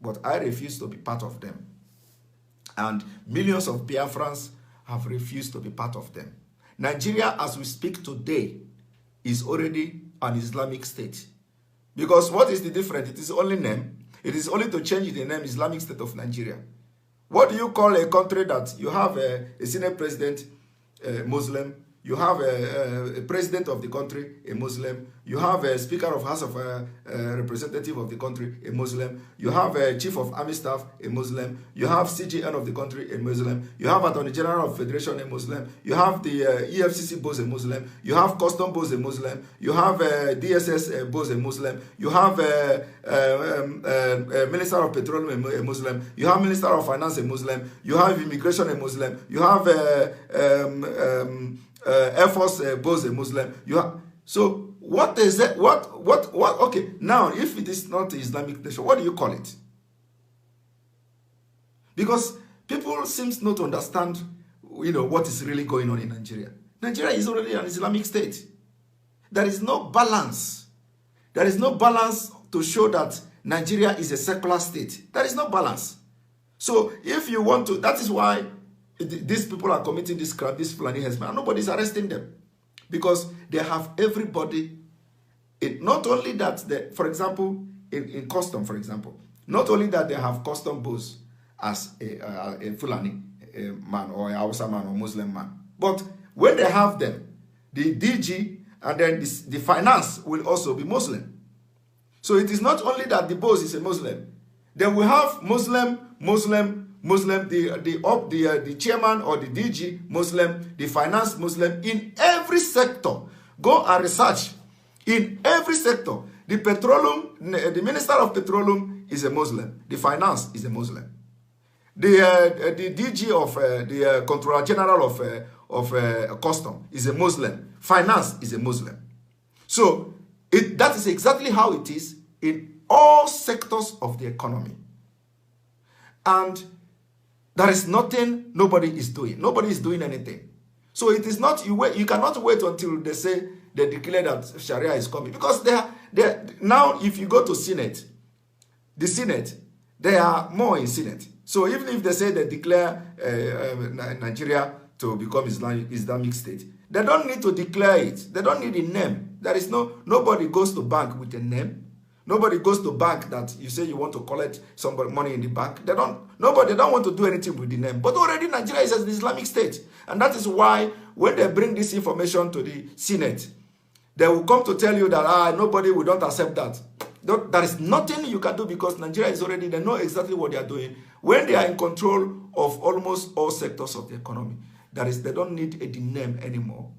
But I refuse to be part of them. And millions of Biafrans have refused to be part of them. Nigeria, as we speak today, is already an Islamic State. Because what is the difference? It is only name. It is only to change the name Islamic State of Nigeria. What do you call a country that you have a Senate president, Muslim, you have a president of the country, a Muslim, you have a Speaker of House of Representative of the country, a Muslim, you have a Chief of Army Staff, a Muslim, you have CGN of the country, a Muslim, you have Attorney General of Federation, a Muslim, you have the EFCC boss, a Muslim, you have Custom boss, a Muslim, you have DSS boss, a Muslim, you have Minister of Petroleum, a Muslim, you have Minister of Finance, a Muslim, you have Immigration, a Muslim, you have Air Force boss, a Muslim. So what is that? What? Okay, now if it is not Islamic nation, what do you call it? Because people seems not to understand, what is really going on in Nigeria. Nigeria is already an Islamic state. There is no balance. There is no balance to show that Nigeria is a secular state. There is no balance. So if you want to, that is why these people are committing this crime, this Fulani herdsmen, and nobody's arresting them. Because they have everybody. Not only that, for example, in custom, for example, not only that they have custom boss as a Fulani man or a Hausa man or Muslim man, but when they have them, the DG and then the finance will also be Muslim. So it is not only that the boss is a Muslim. Then we have Muslim, the chairman or the DG Muslim, the finance Muslim, in every sector. Go and research. In every sector, the petroleum, the Minister of Petroleum is a Muslim. The finance is a Muslim. The DG of the Controller General of Custom is a Muslim. Finance is a Muslim. So that is exactly how it is in all sectors of the economy. And there is nothing nobody is doing. Nobody is doing anything. So it is not, you cannot wait until they say they declare that Sharia is coming. Because now, if you go to Senate, the Senate, they are more in Senate. So even if they say they declare Nigeria to become Islamic State, they don't need to declare it. They don't need a name. There is nobody goes to bank with a name. Nobody goes to bank that you say you want to collect somebody money in the bank. They don't want to do anything with the name. But already Nigeria is an Islamic State. And that is why when they bring this information to the Senate, they will come to tell you that nobody will not accept that. There is nothing you can do because Nigeria is already, they know exactly what they are doing. When they are in control of almost all sectors of the economy, they don't need a name anymore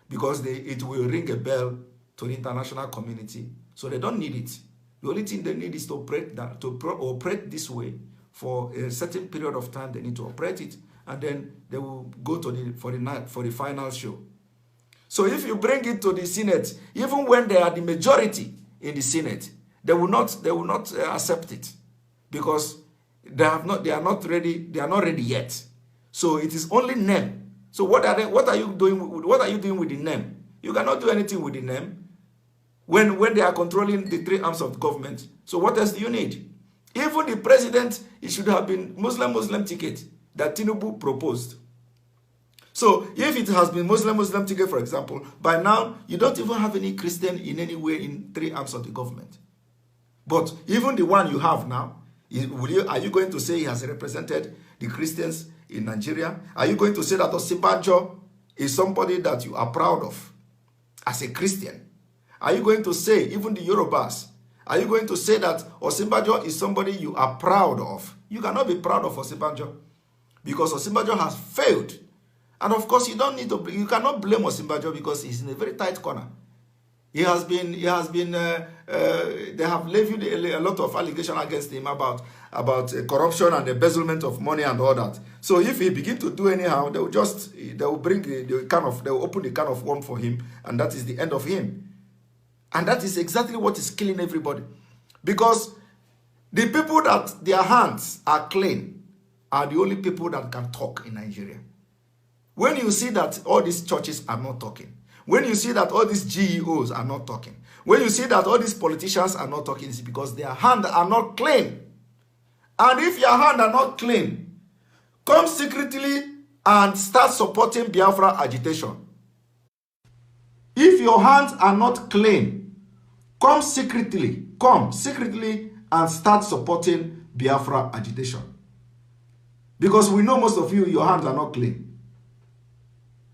because it will ring a bell to the international community. So they don't need it. The only thing they need is to operate this way for a certain period of time. They need to operate it, and then they will go to for the final show. So if you bring it to the Senate, even when they are the majority in the Senate, they will not accept it because they are not ready yet. So it is only name. So what are you doing with the name? You cannot do anything with the name when they are controlling the three arms of the government. So what else do you need? Even the president, it should have been Muslim ticket that Tinubu proposed. So if it has been Muslim ticket, for example, by now you don't even have any Christian in any way in three arms of the government. But even the one you have now, are you going to say he has represented the Christians in Nigeria? Are you going to say that Osinbajo is somebody that you are proud of as a Christian? Are you going to say, even the Yorubas, are you going to say that Osinbajo is somebody you are proud of? You cannot be proud of Osinbajo because Osinbajo has failed. And of course, you cannot blame Osinbajo because he's in a very tight corner. They have levied a lot of allegations against him about corruption and embezzlement of money and all that. So if he begin to do anyhow, they will open the can of worm for him, and that is the end of him. And that is exactly what is killing everybody. Because the people that their hands are clean are the only people that can talk in Nigeria. When you see that all these churches are not talking, when you see that all these GEOs are not talking, when you see that all these politicians are not talking, it's because their hands are not clean. And if your hands are not clean, come secretly and start supporting Biafra agitation. If your hands are not clean, come secretly and start supporting Biafra agitation. Because we know most of you, your hands are not clean.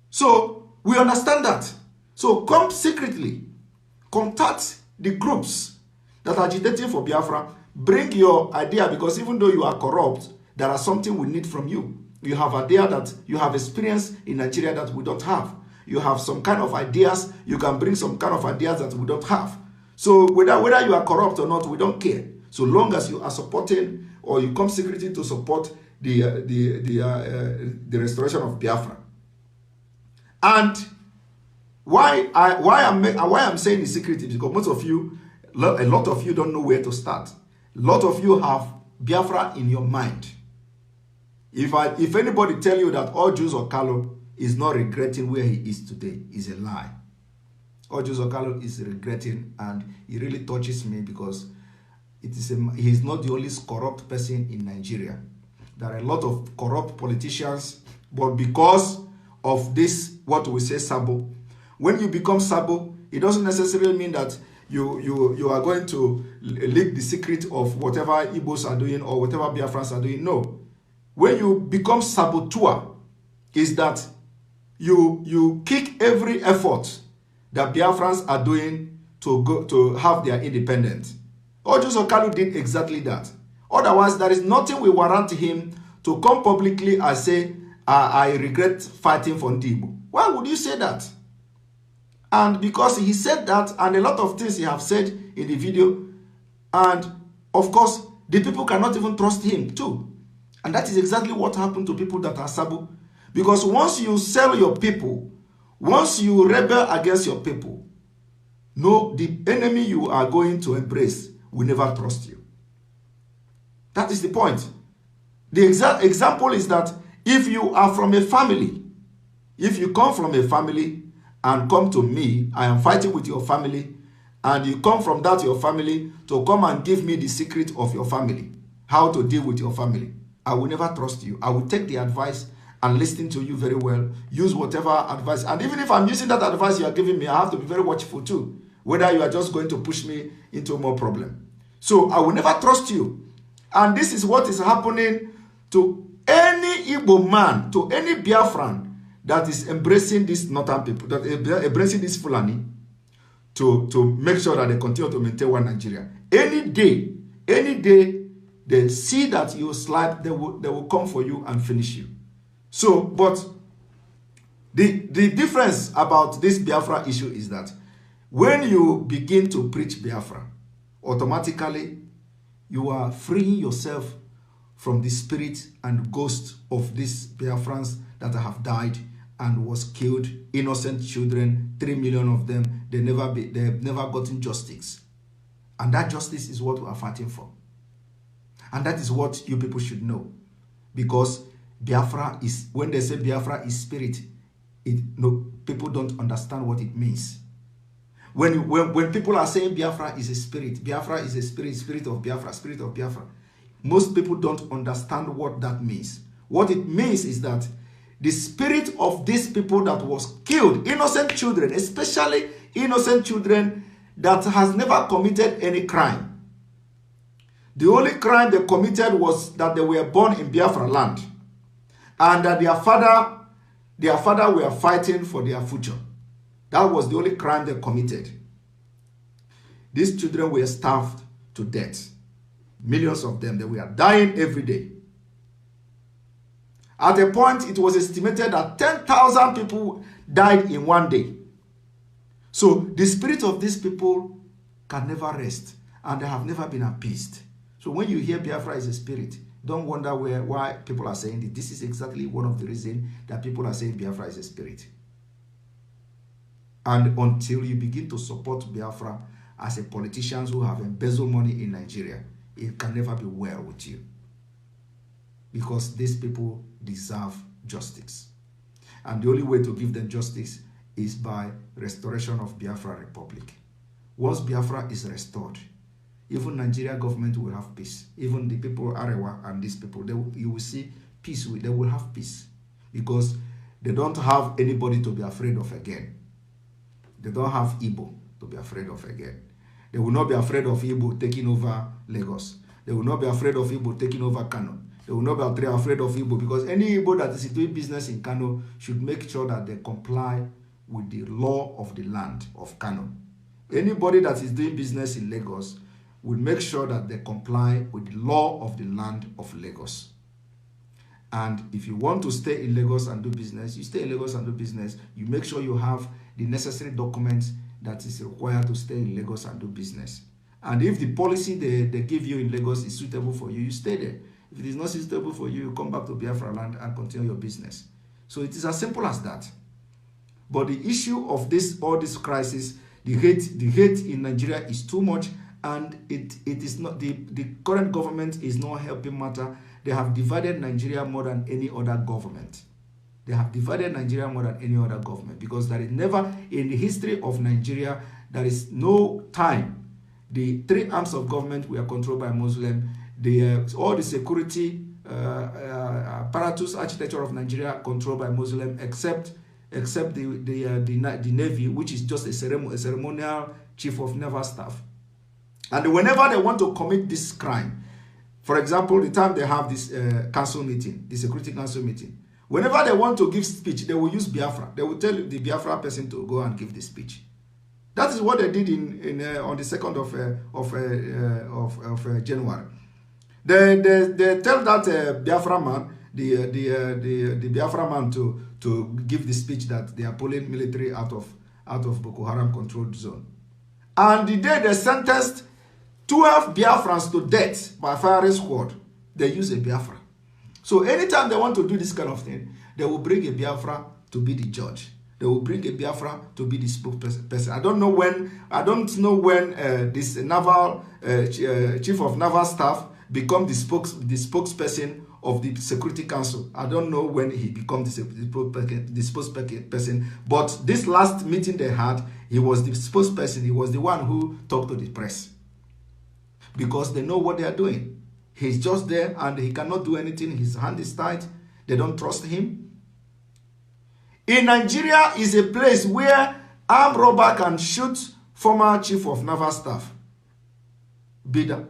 So we understand that. So come secretly, contact the groups that are agitating for Biafra, bring your idea, because even though you are corrupt, there are something we need from you. You have idea that you have experience in Nigeria that we don't have. You have some kind of ideas, you can bring some kind of ideas that we don't have. So whether you are corrupt or not, we don't care. So long as you are supporting, or you come secretly to support the restoration of Biafra. And why I'm saying it's secretive is because most of you, a lot of you don't know where to start. A lot of you have Biafra in your mind. If anybody tell you that Ojus Okalo is not regretting where he is today, is a lie. Ojus Okalo is regretting, and it really touches me because he's not the only corrupt person in Nigeria. There are a lot of corrupt politicians, but because of this, what we say, Sabo. When you become Sabo, it doesn't necessarily mean that you are going to leak the secret of whatever Igbos are doing or whatever Biafrans are doing. No. When you become saboteur, is that you kick every effort that Biafrans are doing to have their independence. Ojus Okalu did exactly that. Otherwise, there is nothing will warrant him to come publicly and say, I regret fighting for Ndibo. Why would you say that? And because he said that, and a lot of things he have said in the video, and of course, the people cannot even trust him too. And that is exactly what happened to people that are Sabo. Because once you sell your people, once you rebel against your people, no, the enemy you are going to embrace will never trust you. That is the point. The exact example is that if you are from a family, if you come from a family and come to me, I am fighting with your family, and you come from that your family to come and give me the secret of your family, how to deal with your family, I will never trust you. I will take the advice and listen to you very well, use whatever advice, and even if I'm using that advice you are giving me, I have to be very watchful too, whether you are just going to push me into more problem. So I will never trust you. And this is what is happening to any Igbo man, to any Biafran that is embracing these northern people, that is embracing this Fulani, to make sure that they continue to maintain one Nigeria. Any day they see that you slide, they will come for you and finish you. So, but the difference about this Biafra issue is that when you begin to preach Biafra, automatically you are freeing yourself from the spirit and ghost of these Biafrans that have died and was killed, innocent children, 3 million of them. They've never gotten justice. And that justice is what we are fighting for. And that is what you people should know. Because Biafra is, when they say Biafra is spirit, people don't understand what it means. When people are saying Biafra is a spirit, Biafra is a spirit, spirit of Biafra, most people don't understand what that means. What it means is that the spirit of these people that was killed, innocent children, especially innocent children that has never committed any crime. The only crime they committed was that they were born in Biafra land, and that their father were fighting for their future. That was the only crime they committed. These children were starved to death. Millions of them, they were dying every day. At a point, it was estimated that 10,000 people died in one day. So the spirit of these people can never rest, and they have never been appeased. So when you hear Biafra is a spirit, don't wonder why people are saying it. This is exactly one of the reasons that people are saying Biafra is a spirit. And until you begin to support Biafra as a politicians who have embezzled money in Nigeria, it can never be well with you. Because these people deserve justice. And the only way to give them justice is by restoration of Biafra Republic. Once Biafra is restored, even Nigeria government will have peace. Even the people, Arewa and these people, you will see peace. They will have peace. Because they don't have anybody to be afraid of again. They don't have Igbo to be afraid of again. They will not be afraid of Igbo taking over Lagos. They will not be afraid of Igbo taking over Kano. They will not be afraid of Igbo, because any Igbo that is doing business in Kano should make sure that they comply with the law of the land of Kano. Anybody that is doing business in Lagos will make sure that they comply with the law of the land of Lagos. And if you want to stay in Lagos and do business, you stay in Lagos and do business. You make sure you have the necessary documents that is required to stay in Lagos and do business. And if the policy they give you in Lagos is suitable for you, you stay there. If it is not suitable for you, you come back to Biafra land and continue your business. So it is as simple as that. But the issue of all this crisis, the hate in Nigeria is too much, and it is not, the current government is not helping matter. They have divided Nigeria more than any other government. They have divided Nigeria more than any other government, because there is never in the history of Nigeria, there is no time the three arms of government were controlled by Muslim. All the security apparatus architecture of Nigeria controlled by Muslim, except the Navy, which is just a ceremonial chief of naval staff. And whenever they want to commit this crime, for example, the time they have this council meeting, the security council meeting, whenever they want to give speech, they will use Biafra. They will tell the Biafra person to go and give the speech. That is what they did on the 2nd of January. They tell that Biafra man, the Biafra man to give the speech that they are pulling military out of Boko Haram controlled zone. And the day they sentenced 12 Biafrans to death by firing squad, they use a Biafra. So anytime they want to do this kind of thing, they will bring a Biafra to be the judge. They will bring a Biafra to be the spokesperson. I don't know when this naval chief of naval staff become the spokesperson of the Security Council. I don't know when he became the spokesperson, but this last meeting they had, he was the spokesperson. He was the one who talked to the press. Because they know what they are doing. He's just there and he cannot do anything. His hand is tied. They don't trust him. In Nigeria is a place where armed robber can shoot former chief of naval staff, Bida.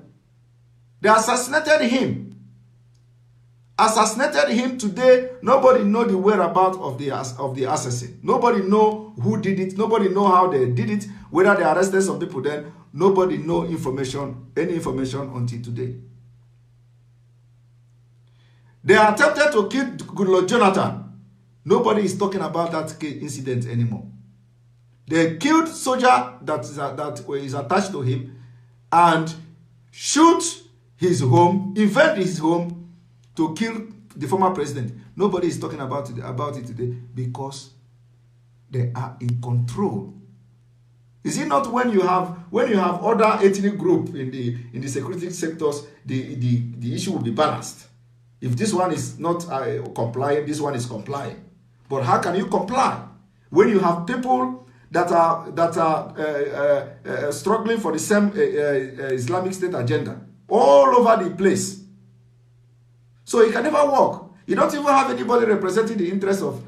They assassinated him. Assassinated him today. Nobody know the whereabouts of the assassin. Nobody know who did it. Nobody know how they did it. Whether they arrested some people then. Nobody know information, any information until today. They attempted to kill Goodluck Jonathan. Nobody is talking about that incident anymore. They killed soldier that is attached to him and shoot his home, invade his home to kill the former president. Nobody is talking about it today because they are in control. Is it not when you have other ethnic group in the security sectors, the issue will be balanced? If this one is not complying, this one is complying. But how can you comply when you have people that are struggling for the same Islamic State agenda all over the place? So it can never work. You don't even have anybody representing the interests of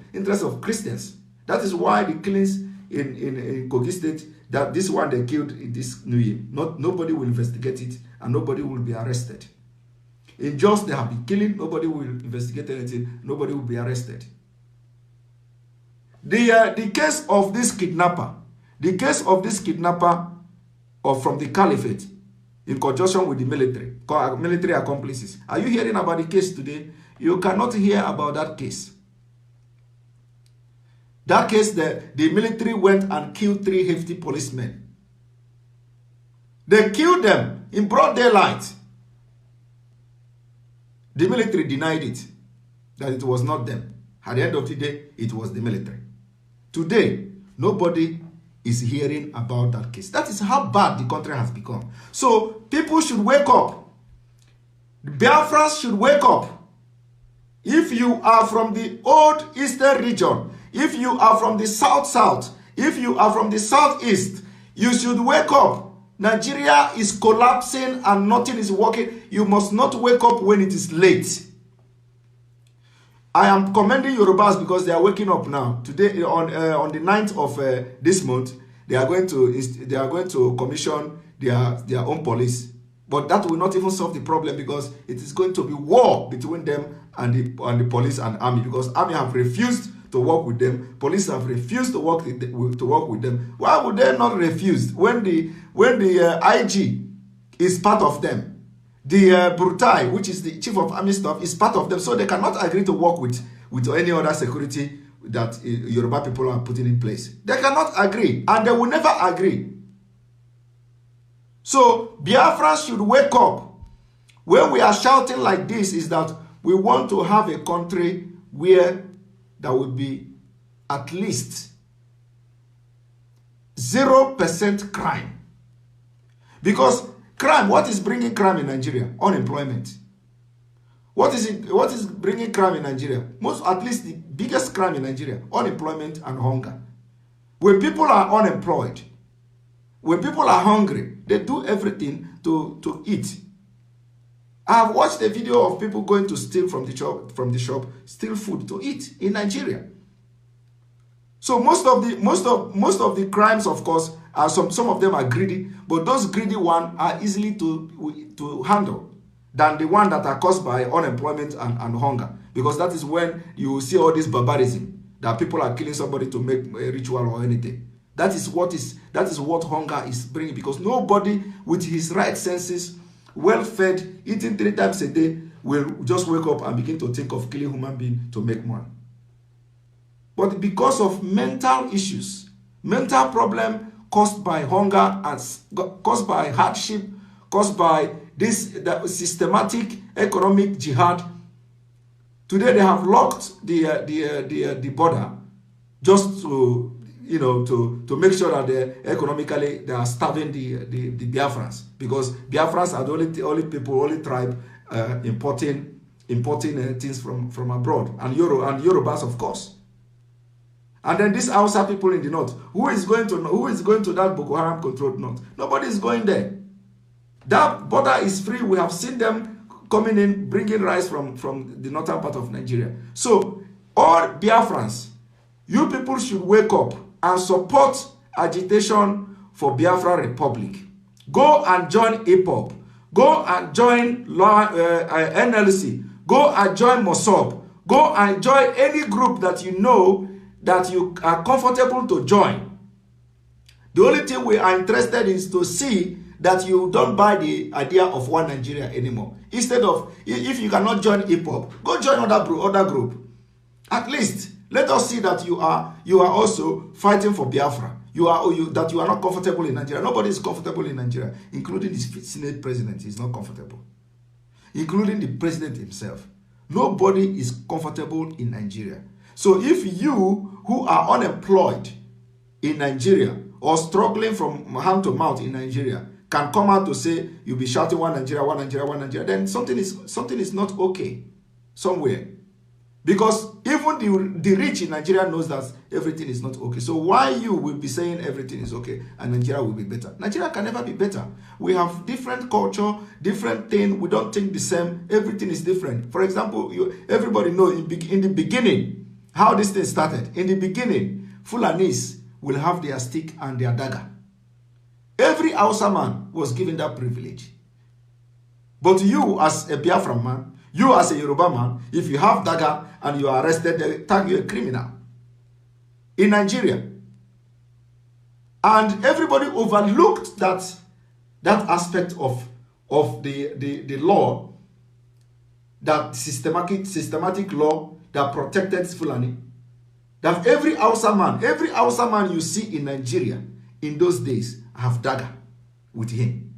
Christians. That is why the killings in Kogi State, that this one they killed in this New Year, nobody will investigate it and nobody will be arrested. In just they have been killing, nobody will investigate anything, nobody will be arrested. The case of this kidnapper from the caliphate in conjunction with the military accomplices. Are you hearing about the case today? You cannot hear about that case. That case, the military went and killed 3 hefty policemen. They killed them in broad daylight. The military denied it, that it was not them. At the end of the day, it was the military. Today, nobody is hearing about that case. That is how bad the country has become. So, people should wake up. The Biafrans should wake up. If you are from the old eastern region, if you are from the south-south, if you are from the southeast, you should wake up. Nigeria is collapsing and nothing is working. You must not wake up when it is late. I am commending Yorubas because they are waking up now. Today, on the 9th of this month, they are going to commission their own police. But that will not even solve the problem because it is going to be war between them and the police and army, because army have refused to work with them. Police have refused to work with them. Why would they not refuse when the IG is part of them? The Brutai, which is the chief of army staff, is part of them. So they cannot agree to work with any other security that Yoruba people are putting in place. They cannot agree, and they will never agree. So Biafra should wake up. When we are shouting like this is that we want to have a country where there will be at least 0% crime. Because crime, what is bringing crime in Nigeria? Unemployment. What is bringing crime in Nigeria? At least the biggest crime in Nigeria, unemployment and hunger. When people are unemployed, when people are hungry, they do everything to eat. I have watched a video of people going to steal from the shop, steal food to eat in Nigeria. So most of the crimes, of course, are some of them are greedy, but those greedy ones are easily to handle than the one that are caused by unemployment and hunger, because that is when you see all this barbarism that people are killing somebody to make a ritual or anything. That is what hunger is bringing, because nobody with his right senses, well-fed, eating 3 times a day, will just wake up and begin to think of killing human being to make money. But because of mental issues, mental problem caused by hunger and caused by hardship, caused by the systematic economic jihad, today they have locked the border just to make sure that economically they are starving the Biafrans, because Biafrans are the only tribe importing importing things from abroad, and Yorubas, of course. And then these Hausa people in the north, who is going to that Boko Haram controlled north? Nobody is going there. That border is free. We have seen them coming in, bringing rice from the northern part of Nigeria. So all Biafrans, you people should wake up and support agitation for Biafra Republic. Go and join Ipob. Go and join NLC. Go and join Mossab. Go and join any group that you know that you are comfortable to join. The only thing we are interested in is to see that you don't buy the idea of one Nigeria anymore. Instead of, if you cannot join Ipob, go join other group. At least let us see that you are also fighting for Biafra. That you are not comfortable in Nigeria. Nobody is comfortable in Nigeria, including the Senate president. He is not comfortable, including the president himself. Nobody is comfortable in Nigeria. So if you who are unemployed in Nigeria or struggling from hand to mouth in Nigeria can come out to say you'll be shouting one Nigeria, one Nigeria, one Nigeria, then something is not okay somewhere. Because even the rich in Nigeria knows that everything is not okay. So why you will be saying everything is okay and Nigeria will be better? Nigeria can never be better. We have different culture, different thing. We don't think the same. Everything is different. For example, everybody knows in the beginning how this thing started. In the beginning, Fulanies will have their stick and their dagger. Every Hausa man was given that privilege. But you as a Biafra man, you as a Yoruba man, if you have dagger and you are arrested, they tag you a criminal in Nigeria. And everybody overlooked that aspect of the law, that systematic law that protected Fulani. That every Hausa man you see in Nigeria in those days have dagger with him.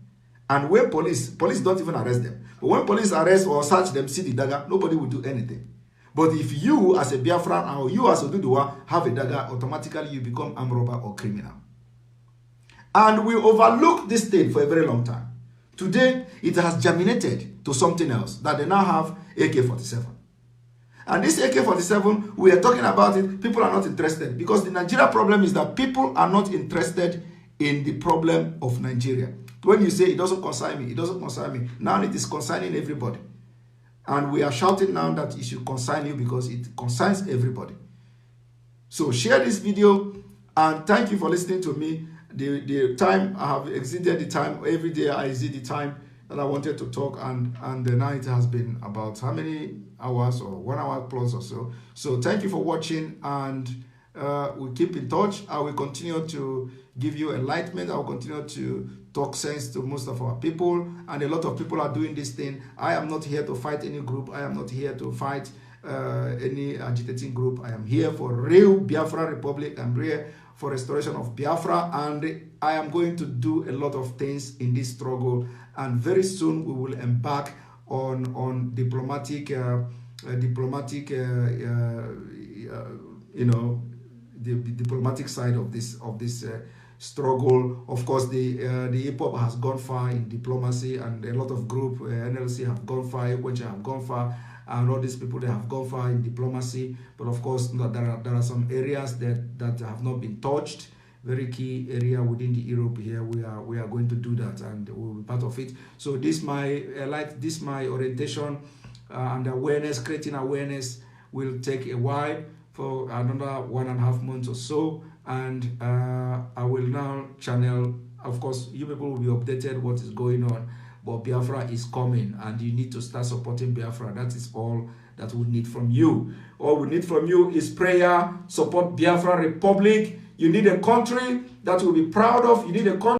And when police don't even arrest them. But when police arrest or search them, see the dagger, nobody will do anything. But if you as a Biafran or you as a Duduwa have a dagger, automatically you become armed robber or criminal. And we overlooked this thing for a very long time. Today, it has germinated to something else, that they now have AK-47. And this AK-47, we are talking about it, people are not interested. Because the Nigeria problem is that people are not interested in the problem of Nigeria. When you say it doesn't concern me, it doesn't concern me. Now it is concerning everybody. And we are shouting now that it should concern you because it concerns everybody. So share this video and thank you for listening to me. The time, I have exceeded the time. Every day I exceed the time that I wanted to talk, and now it has been about how many hours, or 1 hour plus or so. So thank you for watching, and we'll keep in touch. I will continue to give you enlightenment. I will continue to talk sense to most of our people, and a lot of people are doing this thing. I am not here to fight any group. I am not here to fight any agitating group. I am here for real Biafra Republic. I'm here for restoration of Biafra, and I am going to do a lot of things in this struggle, and very soon we will embark on diplomatic the diplomatic side of this struggle. Of course, the Ipob has gone far in diplomacy, and a lot of group NLC have gone far, which have gone far, and all these people, they have gone far in diplomacy. But of course, there are some areas that have not been touched. Very key area within the Europe here. We are going to do that, and we'll be part of it. So this my orientation and awareness, creating awareness will take a while, for another 1.5 months or so, and I will now channel. Of course, you people will be updated what is going on, but Biafra is coming, and you need to start supporting Biafra. That is all that we need from you. All we need from you is prayer. Support Biafra Republic. You need a country that will be proud of. You need a country